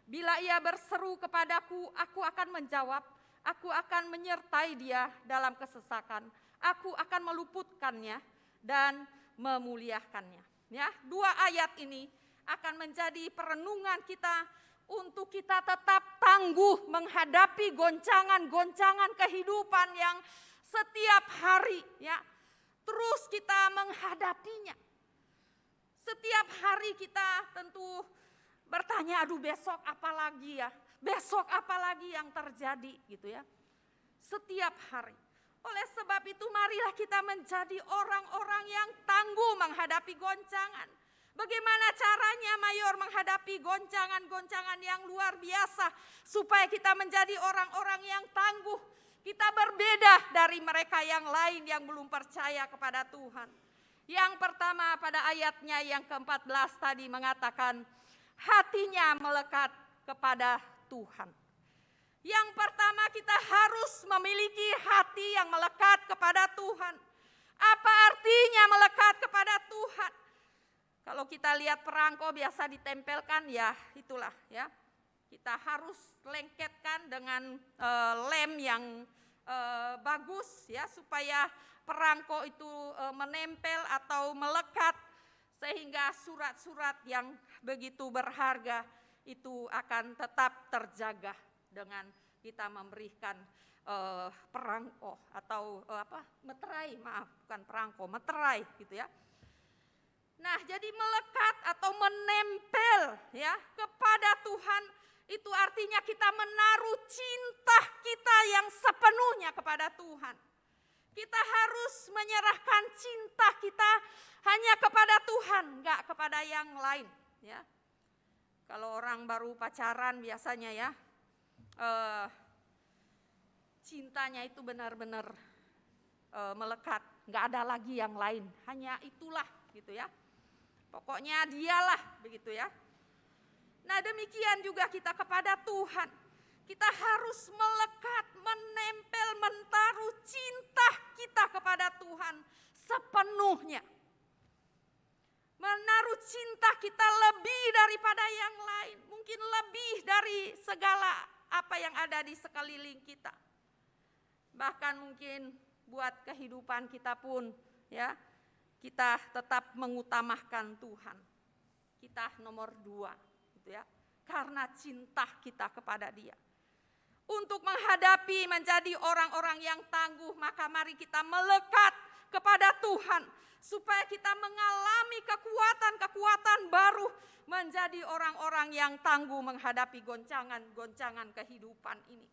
Bila ia berseru kepadaku, aku akan menjawab, aku akan menyertai dia dalam kesesakan, aku akan meluputkannya dan memuliakannya. Ya, dua ayat ini akan menjadi perenungan kita untuk kita tetap tangguh menghadapi goncangan-goncangan kehidupan yang setiap hari ya terus kita menghadapinya. Setiap hari kita tentu bertanya, aduh besok apa lagi ya? Besok apa lagi yang terjadi gitu ya? Setiap hari. Oleh sebab itu marilah kita menjadi orang-orang yang tangguh menghadapi goncangan. Bagaimana caranya Mayor menghadapi goncangan-goncangan yang luar biasa supaya kita menjadi orang-orang yang tangguh. Kita berbeda dari mereka yang lain yang belum percaya kepada Tuhan. Yang pertama pada ayatnya yang ke-14 tadi mengatakan hatinya melekat kepada Tuhan. Yang pertama kita harus memiliki hati yang melekat kepada Tuhan. Apa artinya melekat kepada Tuhan? Kalau kita lihat perangko biasa ditempelkan ya itulah ya. Kita harus lengketkan dengan lem yang bagus ya supaya perangko itu menempel atau melekat sehingga surat-surat yang begitu berharga itu akan tetap terjaga dengan kita memberikan perangko atau meterai, maaf bukan perangko, meterai gitu ya. Nah, jadi melekat atau menempel ya kepada Tuhan itu artinya kita menaruh cinta kita yang sepenuhnya kepada Tuhan. Kita harus menyerahkan cinta kita hanya kepada Tuhan, enggak kepada yang lain ya. Kalau orang baru pacaran biasanya ya cintanya itu benar-benar melekat, enggak ada lagi yang lain, hanya itulah gitu ya. Pokoknya dialah begitu ya. Nah demikian juga kita kepada Tuhan. Kita harus melekat, menempel, menaruh cinta kita kepada Tuhan sepenuhnya. Menaruh cinta kita lebih daripada yang lain. Mungkin lebih dari segala apa yang ada di sekeliling kita. Bahkan mungkin buat kehidupan kita pun ya. Kita tetap mengutamakan Tuhan. Kita nomor 2 gitu ya. Karena cinta kita kepada Dia. Untuk menghadapi menjadi orang-orang yang tangguh, maka mari kita melekat kepada Tuhan supaya kita mengalami kekuatan-kekuatan baru menjadi orang-orang yang tangguh menghadapi goncangan-goncangan kehidupan ini.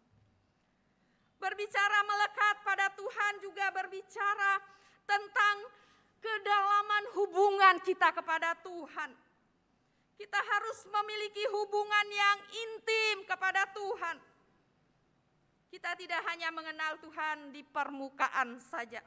Berbicara melekat pada Tuhan juga berbicara tentang kedalaman hubungan kita kepada Tuhan. Kita harus memiliki hubungan yang intim kepada Tuhan. Kita tidak hanya mengenal Tuhan di permukaan saja,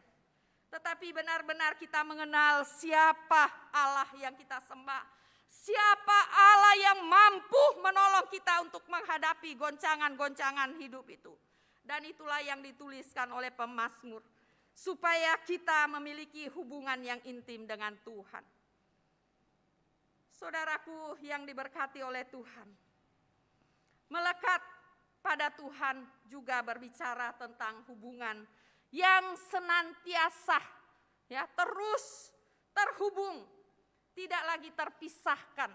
tetapi benar-benar kita mengenal siapa Allah yang kita sembah. Siapa Allah yang mampu menolong kita untuk menghadapi goncangan-goncangan hidup itu. Dan itulah yang dituliskan oleh pemazmur. Supaya kita memiliki hubungan yang intim dengan Tuhan. Saudaraku yang diberkati oleh Tuhan. Melekat pada Tuhan juga berbicara tentang hubungan yang senantiasa ya terus terhubung, tidak lagi terpisahkan.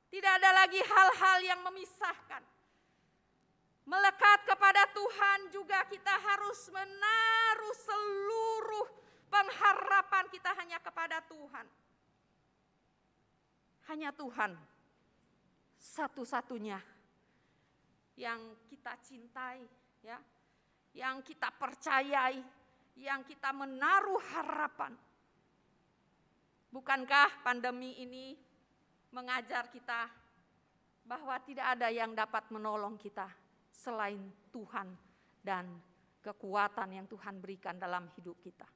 Tidak ada lagi hal-hal yang memisahkan. Melekat kepada Tuhan juga kita harus menaruh seluruh pengharapan kita hanya kepada Tuhan. Hanya Tuhan satu-satunya yang kita cintai, ya, yang kita percayai, yang kita menaruh harapan. Bukankah pandemi ini mengajar kita bahwa tidak ada yang dapat menolong kita selain Tuhan dan kekuatan yang Tuhan berikan dalam hidup kita.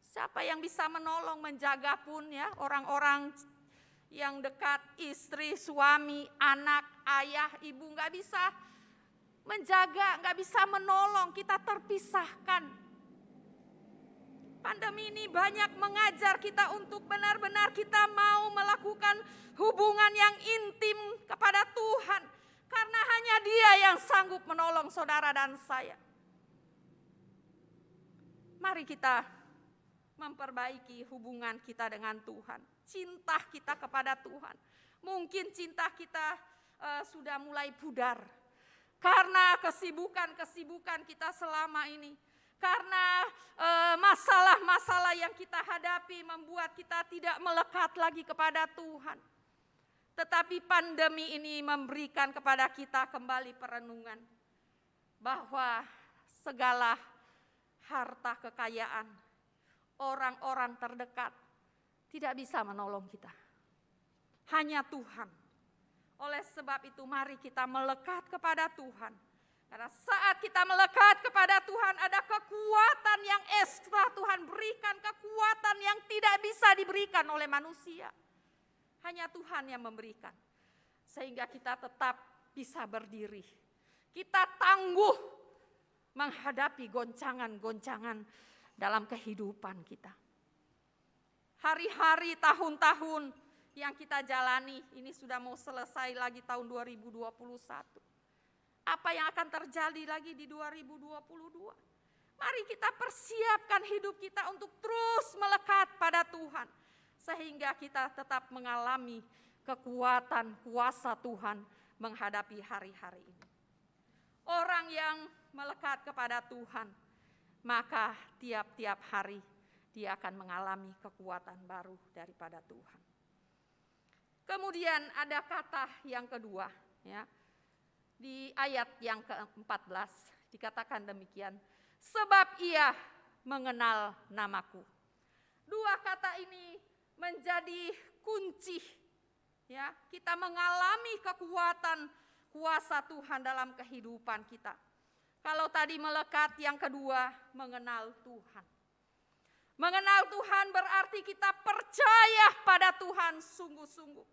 Siapa yang bisa menolong, menjaga pun ya orang-orang yang dekat, istri, suami, anak, ayah, ibu gak bisa menjaga, gak bisa menolong, kita terpisahkan. Pandemi ini banyak mengajar kita untuk benar-benar kita mau melakukan hubungan yang intim kepada Tuhan. Karena hanya Dia yang sanggup menolong saudara dan saya. Mari kita memperbaiki hubungan kita dengan Tuhan. Cinta kita kepada Tuhan. Mungkin cinta kita sudah mulai pudar. Karena kesibukan-kesibukan kita selama ini. Karena masalah-masalah yang kita hadapi membuat kita tidak melekat lagi kepada Tuhan. Tetapi pandemi ini memberikan kepada kita kembali perenungan bahwa segala harta kekayaan, orang-orang terdekat tidak bisa menolong kita. Hanya Tuhan. Oleh sebab itu mari kita melekat kepada Tuhan. Karena saat kita melekat kepada Tuhan ada kekuatan yang ekstra Tuhan berikan, kekuatan yang tidak bisa diberikan oleh manusia. Hanya Tuhan yang memberikan. Sehingga kita tetap bisa berdiri. Kita tangguh menghadapi goncangan-goncangan dalam kehidupan kita. Hari-hari, tahun-tahun yang kita jalani, ini sudah mau selesai lagi tahun 2021. Apa yang akan terjadi lagi di 2022? Mari kita persiapkan hidup kita untuk terus melekat pada Tuhan. Sehingga kita tetap mengalami kekuatan kuasa Tuhan menghadapi hari-hari ini. Orang yang melekat kepada Tuhan, maka tiap-tiap hari dia akan mengalami kekuatan baru daripada Tuhan. Kemudian ada kata yang kedua, ya. Di ayat yang ke-14 dikatakan demikian, sebab ia mengenal namaku. Dua kata ini menjadi kunci, ya, kita mengalami kekuatan kuasa Tuhan dalam kehidupan kita. Kalau tadi melekat, yang kedua mengenal Tuhan. Mengenal Tuhan berarti kita percaya pada Tuhan sungguh-sungguh.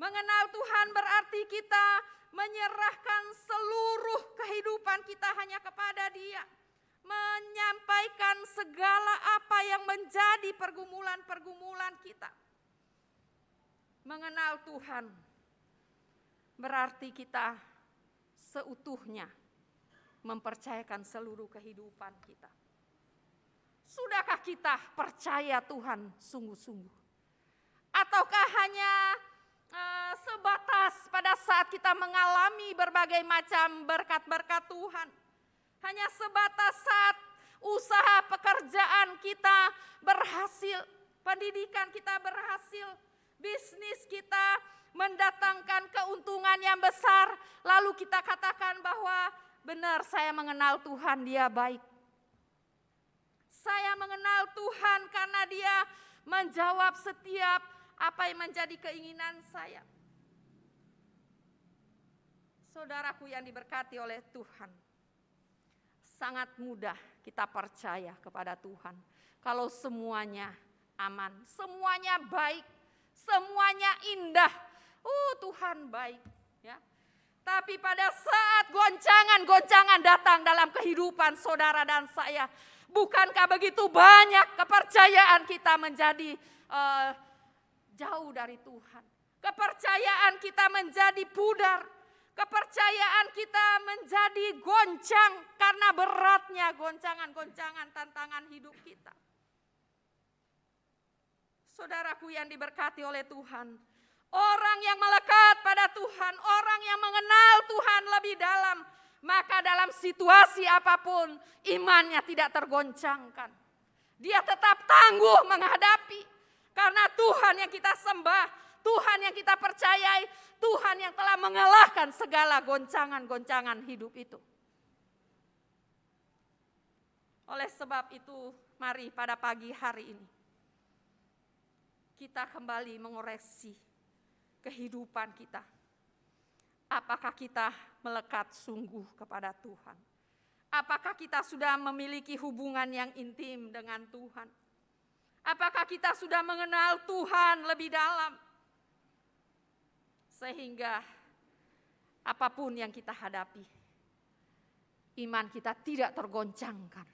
Mengenal Tuhan berarti kita menyerahkan seluruh kehidupan kita hanya kepada Dia. Menyampaikan segala apa yang menjadi pergumulan-pergumulan kita. Mengenal Tuhan berarti kita seutuhnya mempercayakan seluruh kehidupan kita. Sudahkah kita percaya Tuhan sungguh-sungguh? Ataukah hanya sebatas pada saat kita mengalami berbagai macam berkat-berkat Tuhan? Hanya sebatas saat usaha pekerjaan kita berhasil, pendidikan kita berhasil, bisnis kita mendatangkan keuntungan yang besar, lalu kita katakan bahwa benar saya mengenal Tuhan, Dia baik. Saya mengenal Tuhan karena Dia menjawab setiap apa yang menjadi keinginan saya. Saudaraku yang diberkati oleh Tuhan, sangat mudah kita percaya kepada Tuhan kalau semuanya aman, semuanya baik, semuanya indah. Tuhan baik, ya. Tapi pada saat goncangan-goncangan datang dalam kehidupan saudara dan saya, bukankah begitu banyak kepercayaan kita menjadi jauh dari Tuhan. Kepercayaan kita menjadi pudar. Kepercayaan kita menjadi goncang karena beratnya goncangan-goncangan tantangan hidup kita. Saudaraku yang diberkati oleh Tuhan, orang yang melekat pada Tuhan, orang yang mengenal Tuhan lebih dalam, maka dalam situasi apapun imannya tidak tergoncangkan. Dia tetap tangguh menghadapi karena Tuhan yang kita sembah, Tuhan yang kita percayai, Tuhan yang telah mengalahkan segala goncangan-goncangan hidup itu. Oleh sebab itu, mari pada pagi hari ini kita kembali mengoreksi kehidupan kita. Apakah kita melekat sungguh kepada Tuhan? Apakah kita sudah memiliki hubungan yang intim dengan Tuhan? Apakah kita sudah mengenal Tuhan lebih dalam? Sehingga apapun yang kita hadapi, iman kita tidak tergoncangkan.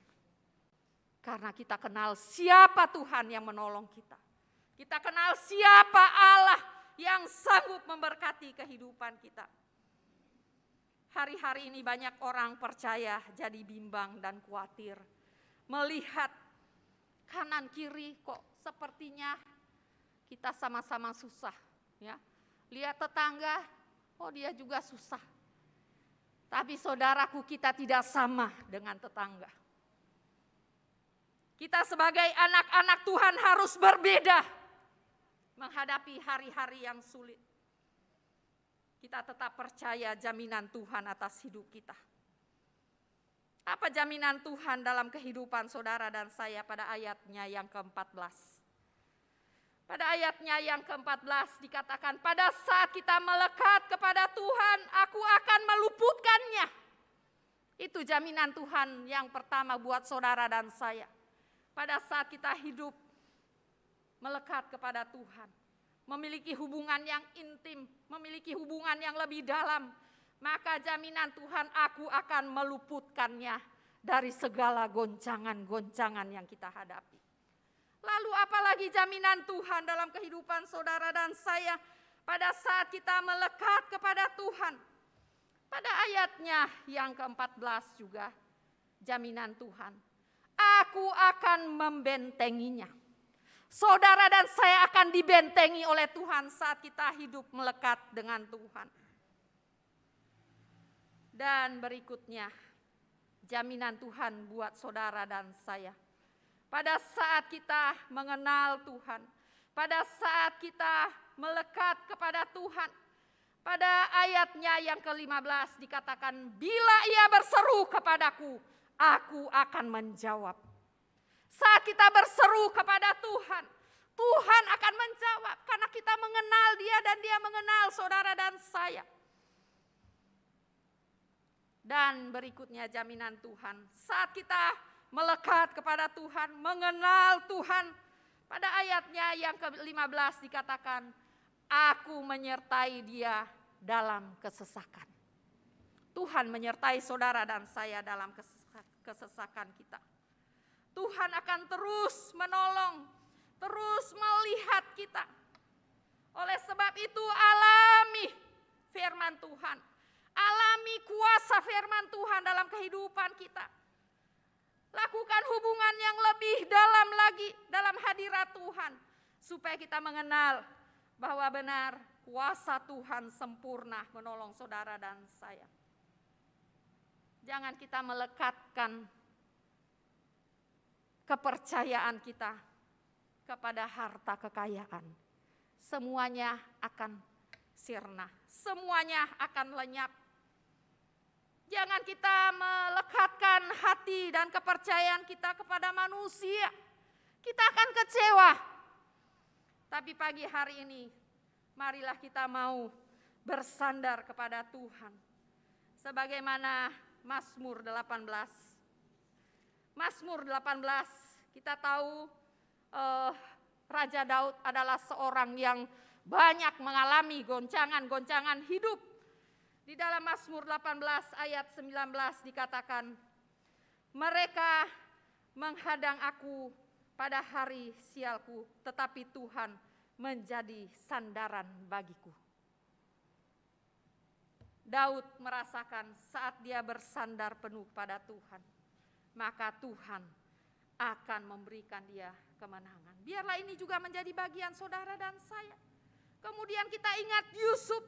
Karena kita kenal siapa Tuhan yang menolong kita. Kita kenal siapa Allah yang sanggup memberkati kehidupan kita. Hari-hari ini banyak orang percaya jadi bimbang dan khawatir. Melihat kanan kiri kok sepertinya kita sama-sama susah. Ya. Lihat tetangga, oh dia juga susah. Tapi saudaraku, kita tidak sama dengan tetangga. Kita sebagai anak-anak Tuhan harus berbeda menghadapi hari-hari yang sulit. Kita tetap percaya jaminan Tuhan atas hidup kita. Apa jaminan Tuhan dalam kehidupan saudara dan saya pada ayatnya yang ke-14? Pada ayatnya yang ke-14 dikatakan, pada saat kita melekat kepada Tuhan, aku akan meluputkannya. Itu jaminan Tuhan yang pertama buat saudara dan saya. Pada saat kita hidup melekat kepada Tuhan, memiliki hubungan yang intim, memiliki hubungan yang lebih dalam, maka jaminan Tuhan, aku akan meluputkannya dari segala goncangan-goncangan yang kita hadapi. Lalu apalagi jaminan Tuhan dalam kehidupan saudara dan saya pada saat kita melekat kepada Tuhan. Pada ayatnya yang ke-14 juga jaminan Tuhan, aku akan membentenginya. Saudara dan saya akan dibentengi oleh Tuhan saat kita hidup melekat dengan Tuhan. Dan berikutnya, jaminan Tuhan buat saudara dan saya. Pada saat kita mengenal Tuhan, pada saat kita melekat kepada Tuhan, pada ayatnya yang ke-15 dikatakan, bila ia berseru kepadaku, aku akan menjawab. Saat kita berseru kepada Tuhan, Tuhan akan menjawab karena kita mengenal Dia dan Dia mengenal saudara dan saya. Dan berikutnya jaminan Tuhan, saat kita melekat kepada Tuhan, mengenal Tuhan, pada ayatnya yang ke-15 dikatakan, aku menyertai dia dalam kesesakan. Tuhan menyertai saudara dan saya dalam kesesakan kita. Tuhan akan terus menolong, terus melihat kita. Oleh sebab itu alami firman Tuhan, alami kuasa firman Tuhan dalam kehidupan kita. Lakukan hubungan yang lebih dalam lagi dalam hadirat Tuhan, supaya kita mengenal bahwa benar kuasa Tuhan sempurna menolong saudara dan saya. Jangan kita melekatkan kepercayaan kita kepada harta kekayaan. Semuanya akan sirna, semuanya akan lenyap. Jangan kita melekatkan hati dan kepercayaan kita kepada manusia. Kita akan kecewa. Tapi pagi hari ini, marilah kita mau bersandar kepada Tuhan. Sebagaimana Mazmur 18. Mazmur 18, kita tahu Raja Daud adalah seorang yang banyak mengalami goncangan-goncangan hidup. Di dalam Mazmur 18 ayat 19 dikatakan, mereka menghadang aku pada hari sialku, tetapi Tuhan menjadi sandaran bagiku. Daud merasakan saat dia bersandar penuh pada Tuhan, maka Tuhan akan memberikan dia kemenangan. Biarlah ini juga menjadi bagian saudara dan saya. Kemudian kita ingat Yusuf,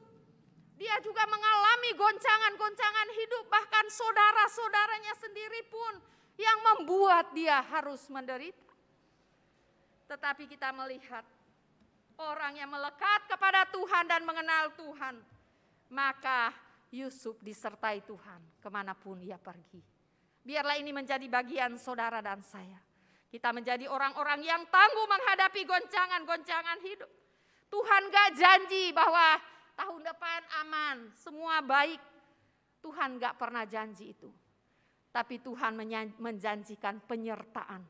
dia juga mengalami goncangan-goncangan hidup, bahkan saudara-saudaranya sendiri pun yang membuat dia harus menderita. Tetapi kita melihat orang yang melekat kepada Tuhan dan mengenal Tuhan, maka Yusuf disertai Tuhan kemanapun ia pergi. Biarlah ini menjadi bagian saudara dan saya. Kita menjadi orang-orang yang tangguh menghadapi goncangan-goncangan hidup. Tuhan gak janji bahwa tahun depan aman, semua baik. Tuhan gak pernah janji itu. Tapi Tuhan menjanjikan penyertaan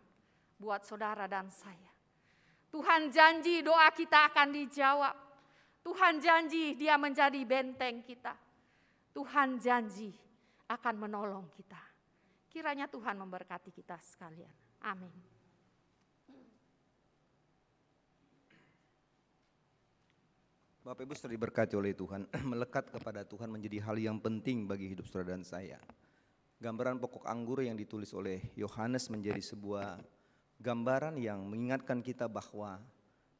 buat saudara dan saya. Tuhan janji doa kita akan dijawab. Tuhan janji dia menjadi benteng kita. Tuhan janji akan menolong kita. Kiranya Tuhan memberkati kita sekalian. Amin. Bapak Ibu sudah diberkati oleh Tuhan. Melekat kepada Tuhan menjadi hal yang penting bagi hidup saudara dan saya. Gambaran pokok anggur yang ditulis oleh Yohanes menjadi sebuah gambaran yang mengingatkan kita bahwa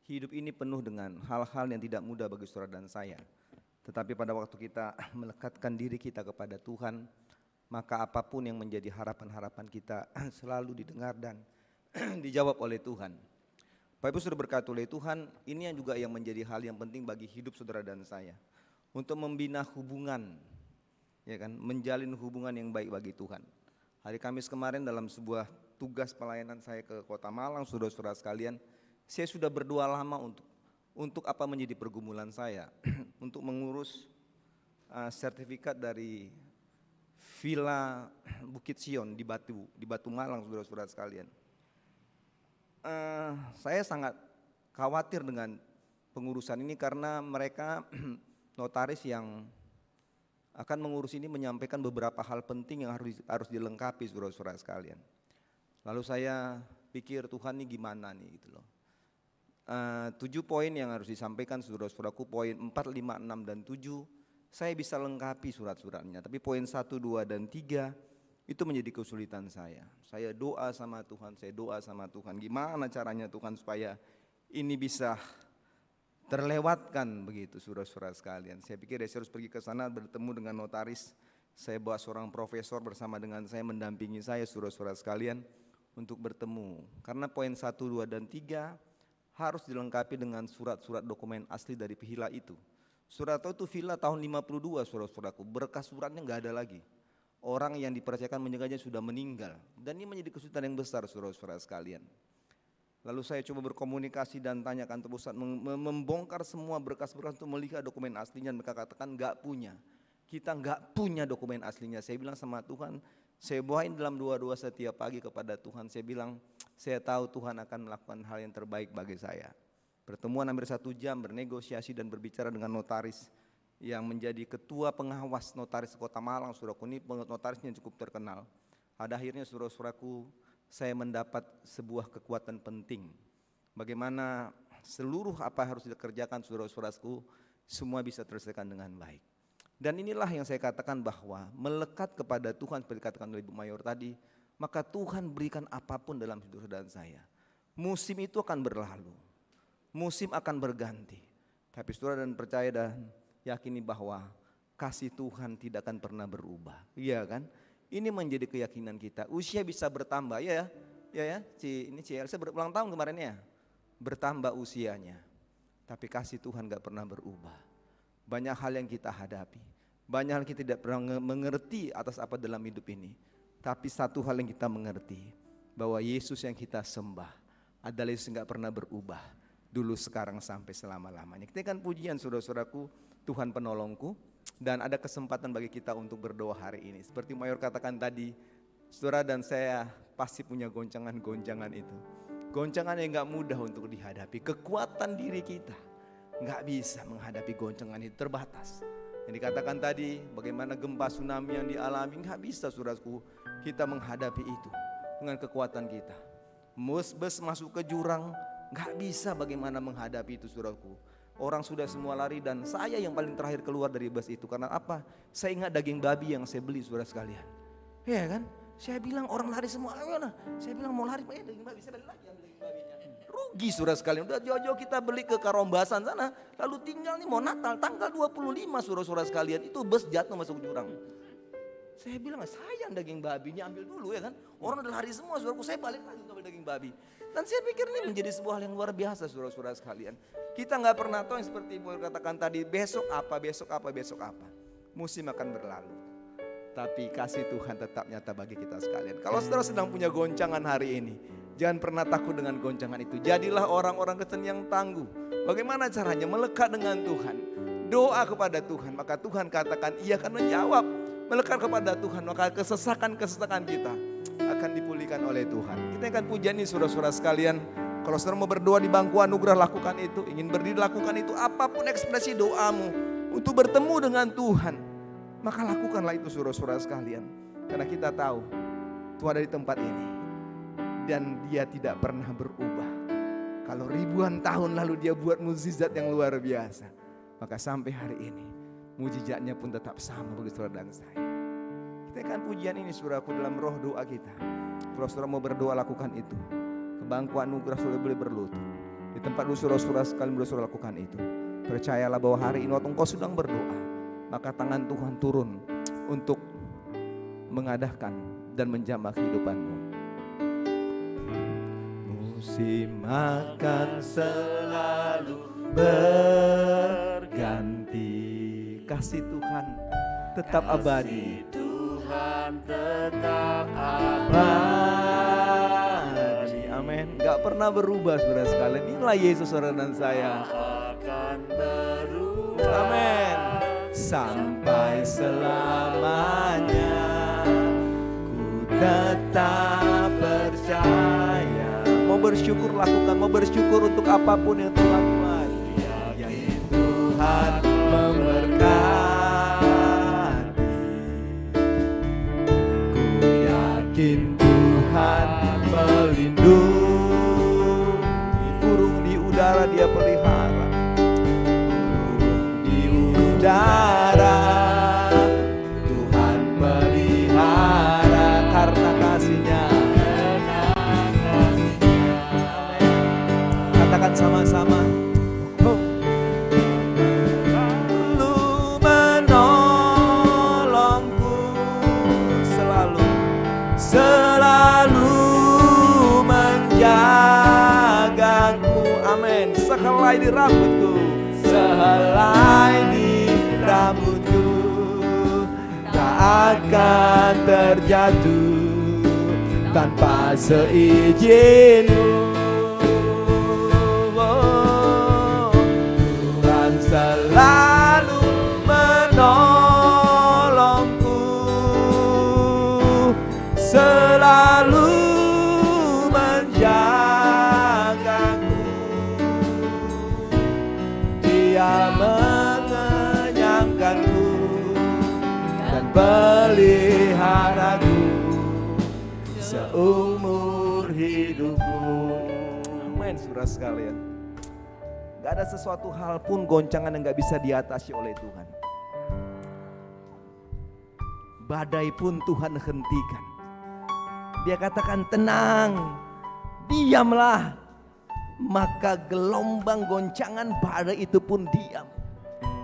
hidup ini penuh dengan hal-hal yang tidak mudah bagi saudara dan saya. Tetapi pada waktu kita melekatkan diri kita kepada Tuhan, maka apapun yang menjadi harapan-harapan kita selalu didengar dan dijawab oleh Tuhan. Bapak Ibu sudah berkati oleh Tuhan, ini yang juga yang menjadi hal yang penting bagi hidup saudara dan saya. Untuk membina hubungan, ya kan, menjalin hubungan yang baik bagi Tuhan. Hari Kamis kemarin dalam sebuah tugas pelayanan saya ke Kota Malang, saudara-saudara sekalian, saya sudah berdoa lama untuk apa menjadi pergumulan saya, untuk mengurus sertifikat dari Villa Bukit Sion di Batu Malang, saudara-saudara sekalian. Saya sangat khawatir dengan pengurusan ini karena mereka notaris yang akan mengurus ini menyampaikan beberapa hal penting yang harus dilengkapi, saudara-saudara sekalian. Lalu saya pikir Tuhan ini gimana nih gitu loh. 7 poin yang harus disampaikan saudara-saudaraku, poin 4, 5, 6 dan 7 saya bisa lengkapi surat-suratnya. Tapi poin 1, 2 dan 3 itu menjadi kesulitan saya. Saya doa sama Tuhan, gimana caranya Tuhan supaya ini bisa terlewatkan begitu saudara-saudara sekalian. Saya pikir saya harus pergi ke sana bertemu dengan notaris. Saya bawa seorang profesor bersama dengan saya mendampingi saya saudara-saudara sekalian untuk bertemu. Karena poin 1, 2 dan 3 harus dilengkapi dengan surat-surat dokumen asli dari villa itu. Surat itu villa tahun 52 saudara-saudaraku, berkas suratnya gak ada lagi. Orang yang dipercayakan menjaganya sudah meninggal. Dan ini menjadi kesulitan yang besar saudara-saudara sekalian. Lalu saya coba berkomunikasi dan tanyakan ke pusat, membongkar semua berkas-berkas untuk melihat dokumen aslinya. Mereka katakan gak punya. Kita gak punya dokumen aslinya. Saya bilang sama Tuhan, saya bawain dalam doa-doa setiap pagi kepada Tuhan. Saya bilang, saya tahu Tuhan akan melakukan hal yang terbaik bagi saya. Pertemuan hampir 1 jam bernegosiasi dan berbicara dengan notaris yang menjadi ketua pengawas notaris Kota Malang, saudaraku, ini notarisnya cukup terkenal. Pada akhirnya saudara-saudaraku, saya mendapat sebuah kekuatan penting. Bagaimana seluruh apa yang harus dikerjakan saudara-saudaraku, semua bisa terselesaikan dengan baik. Dan inilah yang saya katakan bahwa melekat kepada Tuhan seperti dikatakan oleh Ibu Mayor tadi, maka Tuhan berikan apapun dalam hidup saudara dan saya. Musim itu akan berlalu, musim akan berganti. Tapi saudara dan percaya dan yakini bahwa kasih Tuhan tidak akan pernah berubah, iya kan? Ini menjadi keyakinan kita. Usia bisa bertambah, ya. Ini Elsa berulang tahun kemarin ya, bertambah usianya. Tapi kasih Tuhan gak pernah berubah. Banyak hal yang kita hadapi, banyak hal kita tidak pernah mengerti atas apa dalam hidup ini. Tapi satu hal yang kita mengerti, bahwa Yesus yang kita sembah adalah Yesus yang gak pernah berubah, dulu, sekarang, sampai selama-lamanya. Kita kan pujian saudara-saudaraku, Tuhan penolongku. Dan ada kesempatan bagi kita untuk berdoa hari ini. Seperti Mayor katakan tadi, saudara dan saya pasti punya goncangan-goncangan itu. Goncangan yang gak mudah untuk dihadapi. Kekuatan diri kita gak bisa menghadapi goncangan itu, terbatas. Yang dikatakan tadi, bagaimana gempa tsunami yang dialami, gak bisa saudaraku kita menghadapi itu dengan kekuatan kita. Bus masuk ke jurang, gak bisa bagaimana menghadapi itu saudaraku. Orang sudah semua lari dan saya yang paling terakhir keluar dari bus itu. Karena apa? Saya ingat daging babi yang saya beli, saudara sekalian. Iya kan? Saya bilang orang lari semua, ayo nah. Saya bilang mau lari, daging babi, saya balik lagi ambil daging babinya. Rugi saudara sekalian, udah jauh-jauh kita beli ke Karombasan sana. Lalu tinggal nih mau Natal, tanggal 25 saudara-saudara sekalian. Itu bus jatuh masuk jurang. Saya bilang sayang daging babinya, ambil dulu ya kan. Orang udah lari semua, saudaraku, saya balik lagi ambil daging babi. Dan saya pikir ini menjadi sebuah hal yang luar biasa saudara-saudara sekalian. Kita gak pernah tahu yang seperti Ibu katakan tadi, besok apa. Musim akan berlalu. Tapi kasih Tuhan tetap nyata bagi kita sekalian. Kalau saudara sedang punya goncangan hari ini, jangan pernah takut dengan goncangan itu. Jadilah orang-orang Kristen yang tangguh. Bagaimana caranya? Melekat dengan Tuhan. Doa kepada Tuhan, maka Tuhan katakan Ia akan menjawab. Melekat kepada Tuhan, maka kesesakan kita akan dipulihkan oleh Tuhan. Kita akan pujian ini saudara-saudara sekalian. Kalau saudara mau berdoa di bangku anugerah, lakukan itu. Ingin berdiri, lakukan itu. Apapun ekspresi doamu untuk bertemu dengan Tuhan, maka lakukanlah itu saudara-saudara sekalian. Karena kita tahu Tuhan ada di tempat ini dan Dia tidak pernah berubah. Kalau ribuan tahun lalu Dia buat mukjizat yang luar biasa, maka sampai hari ini mukjizatnya pun tetap sama bagi saudara dan saya. Kita akan pujian ini saudaraku dalam roh doa kita. Kalau saudara mau berdoa, lakukan itu. Ke bangku anugerah saudara boleh berlutut. Di tempat saudara-saudara sekalian boleh saudara lakukan itu. Percayalah bahwa hari ini waktu engkau sedang berdoa, maka tangan Tuhan turun untuk mengadakan dan menjamah kehidupanmu. Musim akan selalu berganti. Kasih Tuhan tetap abadi. Tuhan tetap abadi. Amin. Gak pernah berubah saudara sekalian. Inilah Yesus saudara dan saya. Amin. Sampai selamanya ku tetap percaya. Mau bersyukur lakukan. Mau bersyukur untuk apapun yang Tuhan buat. Yakin Tuhan memberkati. Ku yakin Tuhan melindungi. Burung di udara Dia pelihara. Burung di udara Tuhan pelihara karena kasih-Nya. Katakan sama-sama. Selalu menjagaku. Amin. Sehelai di rambutku, sehelai di rambutku, tak akan terjatuh tanpa seizin-Mu. Tuhan selalu menolongku, selalu menjagaku. Dia mengenyangkanku dan peliharaku seumur hidupku. Amin saudara sekalian. Gak ada sesuatu hal pun goncangan yang gak bisa diatasi oleh Tuhan. Badai pun Tuhan hentikan. Dia katakan tenang, diamlah. Maka gelombang goncangan badai itu pun diam.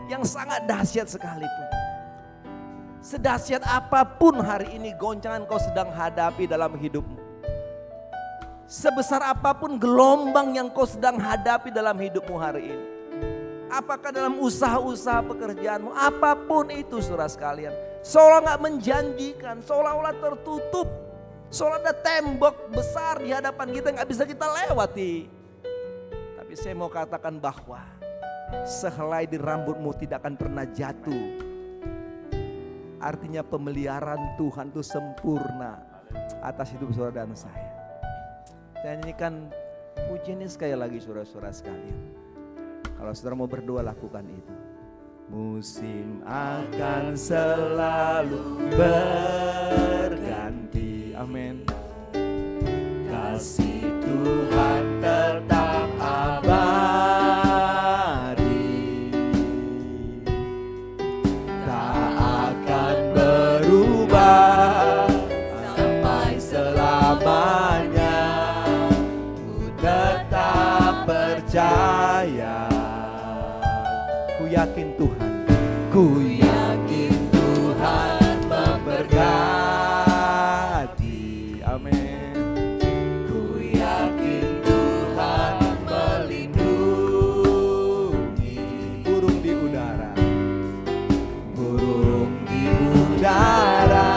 Yang sangat dahsyat sekalipun. Sedahsyat apapun hari ini goncangan kau sedang hadapi dalam hidupmu. Sebesar apapun gelombang yang kau sedang hadapi dalam hidupmu hari ini. Apakah dalam usaha-usaha pekerjaanmu, apapun itu saudara sekalian. Seolah gak menjanjikan, seolah-olah tertutup. Seolah ada tembok besar di hadapan kita gak bisa kita lewati. Tapi saya mau katakan bahwa sehelai di rambutmu tidak akan pernah jatuh. Artinya pemeliharaan Tuhan itu sempurna atas hidup saudara dan saya. Saya nyanyikan pujian ini sekali lagi saudara-saudara sekalian. Kalau saudara mau berdoa lakukan itu. Musim akan selalu berganti. Amin. Kasih Tuhan tetap abadi. percaya, ku yakin Tuhan, ku yakin Tuhan memberkati. Amin. Ku yakin Tuhan melindungi burung di udara, burung di udara.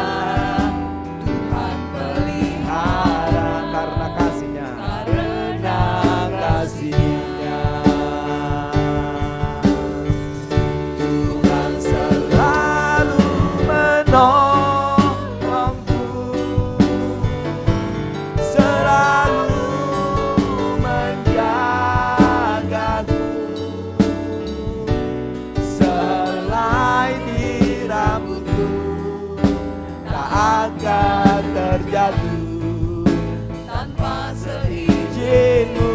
Tuhan pelihara karena kasih-Nya, karena kasih-Nya. Tuhan selalu menolongku, selalu menjagaku. Selai di rambutku tak akan terjatuh tanpa seizin-Mu.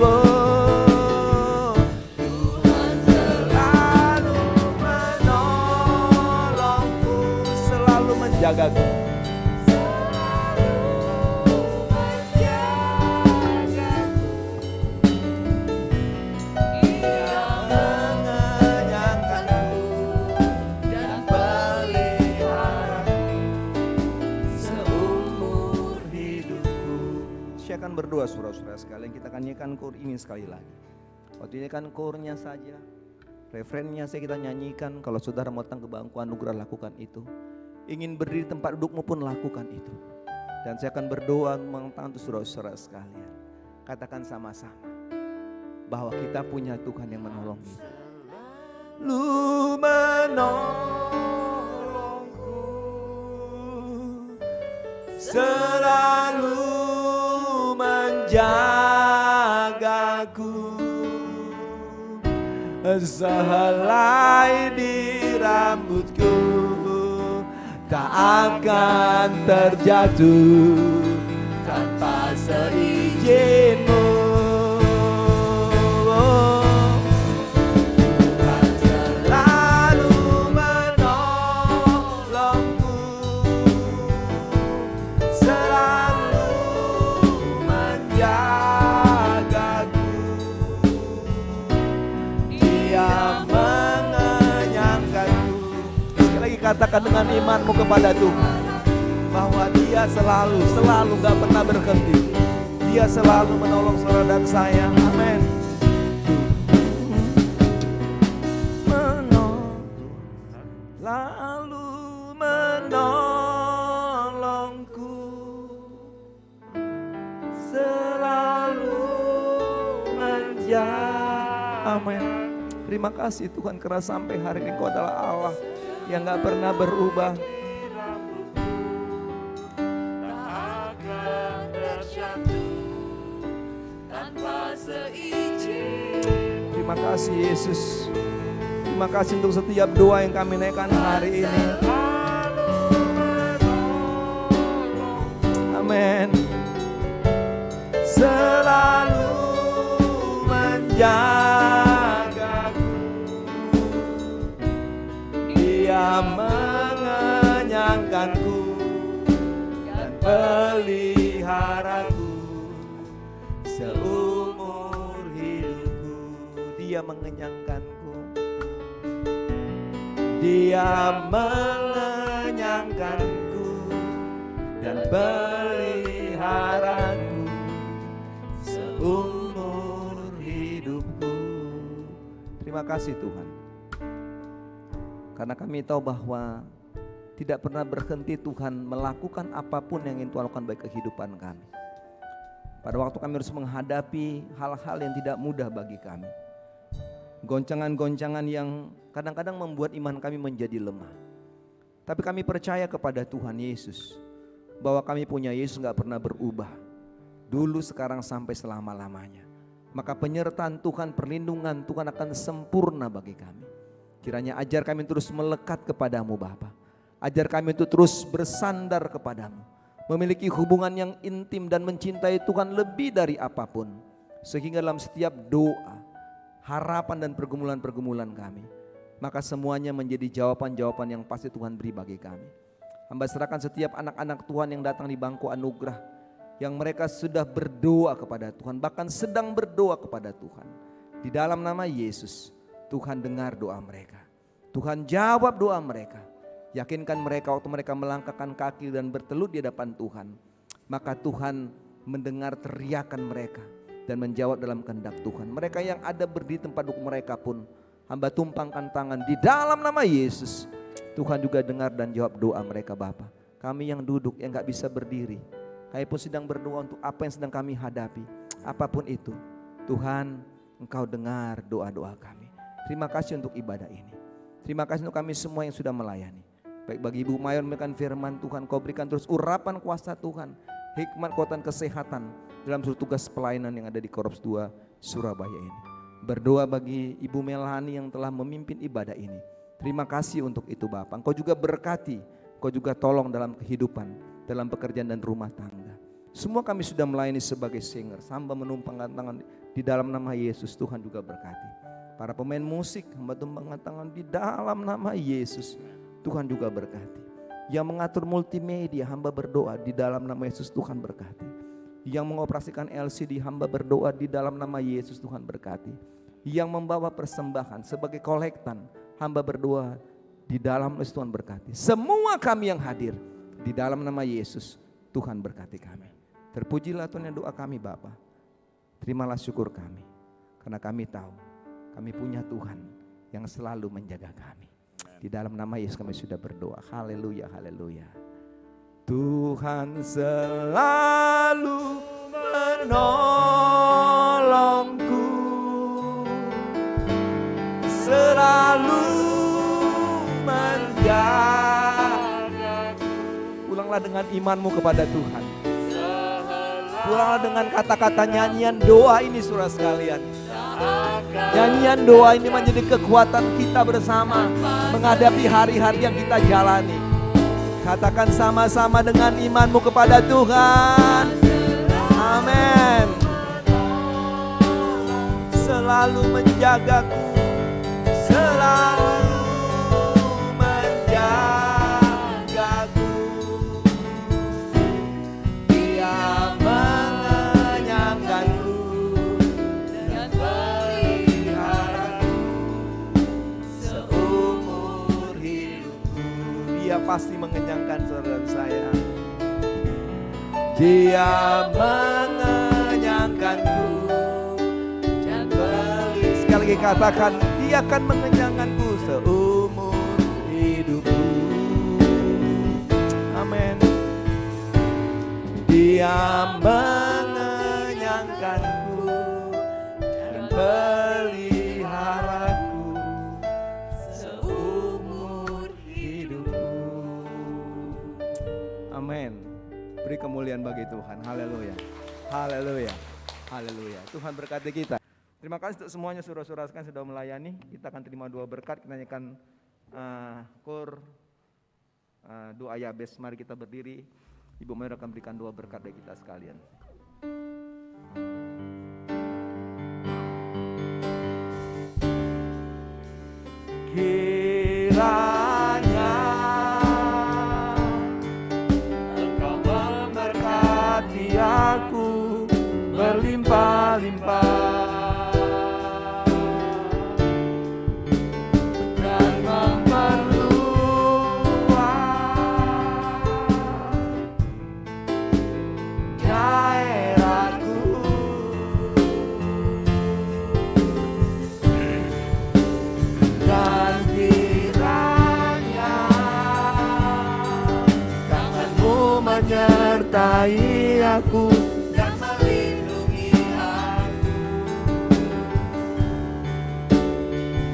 Oh, Tuhan selalu menolongku, selalu menjagaku. Dia mengenyangkanku dan peliharaku seumur hidupku. Saya akan berdoa saudara-saudara sekalian, kita akan nyanyikan koor ini sekali lagi. Waktu ini kan koornya saja, refrennya saya kita nyanyikan. Kalau saudara mau datang ke bangku anugerah, lakukan itu. Ingin berdiri tempat dudukmu pun lakukan itu. Dan saya akan berdoa mengangkat untuk saudara-saudara sekalian. Katakan sama-sama bahwa kita punya Tuhan yang menolong kita. Lu menolongku, selalu menjagaku. Sehelai di rambutku tak akan terjatuh tanpa seizin-Mu. Tuhan selalu menolongku, selalu menjagaku. Dia mengenyangkanku. Sekali lagi katakan dengan imanmu kepada Tuhan bahwa Dia selalu gak pernah berhenti. Dia selalu menolong saudara dan saya. Amin. Lalu menolongku, selalu menjaga. Amin. Terima kasih Tuhan, karena sampai hari ini Engkau adalah Allah yang gak pernah berubah. Terima kasih Yesus. Terima kasih untuk setiap doa yang kami naikkan hari ini. Amin. Selalu menjagaku, Dia mengenyangkanku dan peliharaku seumur hidupku. Dia mengenyangkanku, Dia mengenyangkanku dan peliharaku seumur hidupku. Terima kasih Tuhan, karena kami tahu bahwa tidak pernah berhenti Tuhan melakukan apapun yang ingin Tuhan lakukan bagi kehidupan kami. Pada waktu kami harus menghadapi hal-hal yang tidak mudah bagi kami, goncangan-goncangan yang kadang-kadang membuat iman kami menjadi lemah. Tapi kami percaya kepada Tuhan Yesus, bahwa kami punya Yesus gak pernah berubah, dulu, sekarang, sampai selama-lamanya. Maka penyertaan Tuhan, perlindungan Tuhan akan sempurna bagi kami. Kiranya ajar kami terus melekat kepadamu Bapa. Ajar kami untuk terus bersandar kepadamu, memiliki hubungan yang intim dan mencintai Tuhan lebih dari apapun. Sehingga dalam setiap doa, harapan dan pergumulan-pergumulan kami, maka semuanya menjadi jawaban-jawaban yang pasti Tuhan beri bagi kami. Hamba serahkan setiap anak-anak Tuhan yang datang di bangku anugerah, yang mereka sudah berdoa kepada Tuhan, bahkan sedang berdoa kepada Tuhan. Di dalam nama Yesus, Tuhan dengar doa mereka. Tuhan jawab doa mereka. Yakinkan mereka waktu mereka melangkahkan kaki dan bertelut di hadapan Tuhan, maka Tuhan mendengar teriakan mereka dan menjawab dalam kehendak Tuhan. Mereka yang ada berdiri tempat duduk mereka pun, hamba tumpangkan tangan di dalam nama Yesus. Tuhan juga dengar dan jawab doa mereka Bapa. Kami yang duduk, yang gak bisa berdiri, kami pun sedang berdoa untuk apa yang sedang kami hadapi. Apapun itu, Tuhan, Engkau dengar doa-doa kami. Terima kasih untuk ibadah ini. Terima kasih untuk kami semua yang sudah melayani. Baik bagi Ibu Mayor memberikan firman Tuhan, Kau berikan terus urapan kuasa Tuhan, hikmat, kekuatan, kesehatan dalam seluruh tugas pelayanan yang ada di Korps 2 Surabaya ini. Berdoa bagi Ibu Melani yang telah memimpin ibadah ini. Terima kasih untuk itu Bapak. Engkau juga berkati, Engkau juga tolong dalam kehidupan, dalam pekerjaan dan rumah tangga. Semua kami sudah melayani sebagai singer, hamba menumpangkan tangan di dalam nama Yesus. Tuhan juga berkati. Para pemain musik, hamba tumpangkan tangan di dalam nama Yesus. Tuhan juga berkati. Yang mengatur multimedia, hamba berdoa di dalam nama Yesus. Tuhan berkati. Yang mengoperasikan LCD, hamba berdoa di dalam nama Yesus. Tuhan berkati. Yang membawa persembahan sebagai kolektan, hamba berdoa di dalam Yesus. Tuhan berkati. Semua kami yang hadir di dalam nama Yesus, Tuhan berkati kami. Terpujilah Tuhan yang doa kami Bapa. Terimalah syukur kami, karena kami tahu kami punya Tuhan yang selalu menjaga kami. Di dalam nama Yesus kami sudah berdoa. Haleluya, haleluya. Tuhan selalu menolongku, selalu menjagaku. Pulanglah dengan imanmu kepada Tuhan. Pulanglah dengan kata-kata nyanyian doa ini saudara sekalian. Nyanyian doa ini menjadi kekuatan kita bersama menghadapi hari-hari yang kita jalani. Katakan sama-sama dengan imanmu kepada Tuhan. Amin. Selalu menjagaku, selalu menjagaku. Dia mengenyangkanku dengan peliharaku seumur hidupku. Dia pasti mengenyangkan saudara saya. Dia mengenyangkanku dan peliharaku. Sekali lagi katakan, Dia akan mengenyangkanku seumur hidupku. Amin. Dia mengenyangkanku dan peliharaku seumur hidupku. Amin. Beri kemuliaan bagi Tuhan. Haleluya. Haleluya. Haleluya. Tuhan berkati kita. Terima kasih untuk semuanya saudara-saudara sekalian sudah melayani. Kita akan terima dua berkat. Kita nyanyikan kor doa Yabes. Mari kita berdiri. Ibu Mayor akan berikan dua berkat bagi kita sekalian. Kiranya Engkau memberkati aku berlimpah-limpah. Menyertai aku dan melindungi aku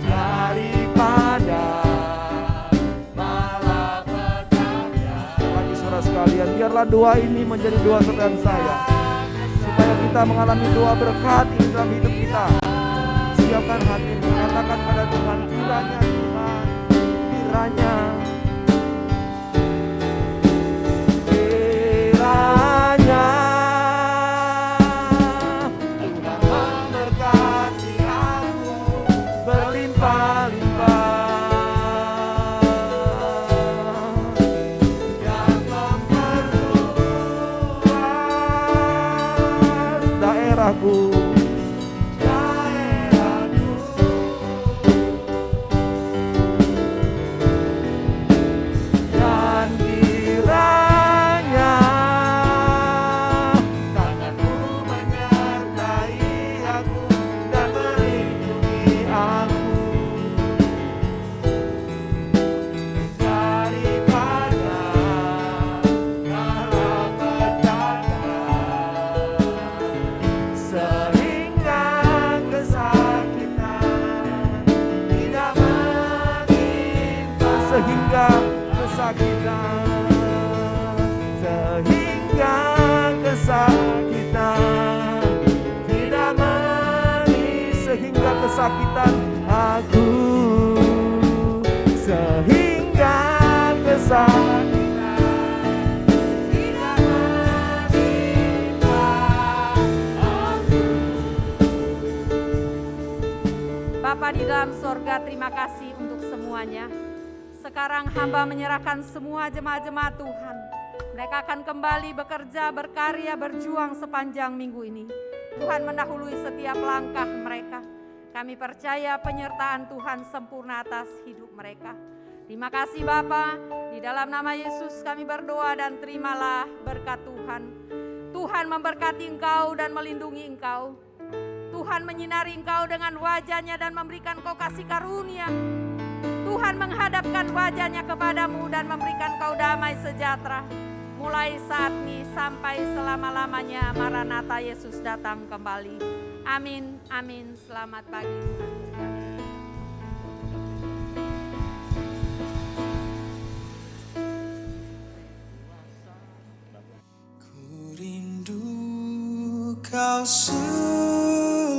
daripada malapetaka. Lagi saudara sekalian, biarlah doa ini menjadi doa saudara saya, supaya kita mengalami doa berkat ini dalam hidup kita. Siapkan hati, katakan pada Tuhan, kiranya Tuhan, kiranya Engkau memberkati aku berlimpah-limpah dan memperluas kesakitan, sehingga kesakitan tidak manis, sehingga kesakitan aku, sehingga kesakitan tidak menimpa aku. Bapa di dalam sorga, terima kasih untuk semuanya. Sekarang hamba menyerahkan semua jemaat-jemaat Tuhan. Mereka akan kembali bekerja, berkarya, berjuang sepanjang minggu ini. Tuhan mendahului setiap langkah mereka. Kami percaya penyertaan Tuhan sempurna atas hidup mereka. Terima kasih Bapa, di dalam nama Yesus kami berdoa dan terimalah berkat Tuhan. Tuhan memberkati engkau dan melindungi engkau. Tuhan menyinari engkau dengan wajah-Nya dan memberikan kau kasih karunia. Tuhan menghadapkan wajah-Nya kepadamu dan memberikan kau damai sejahtera. Mulai saat ini sampai selama-lamanya. Maranatha, Yesus datang kembali. Amin, amin. Selamat pagi. Ku rindu kau selalu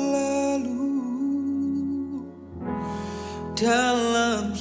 dalam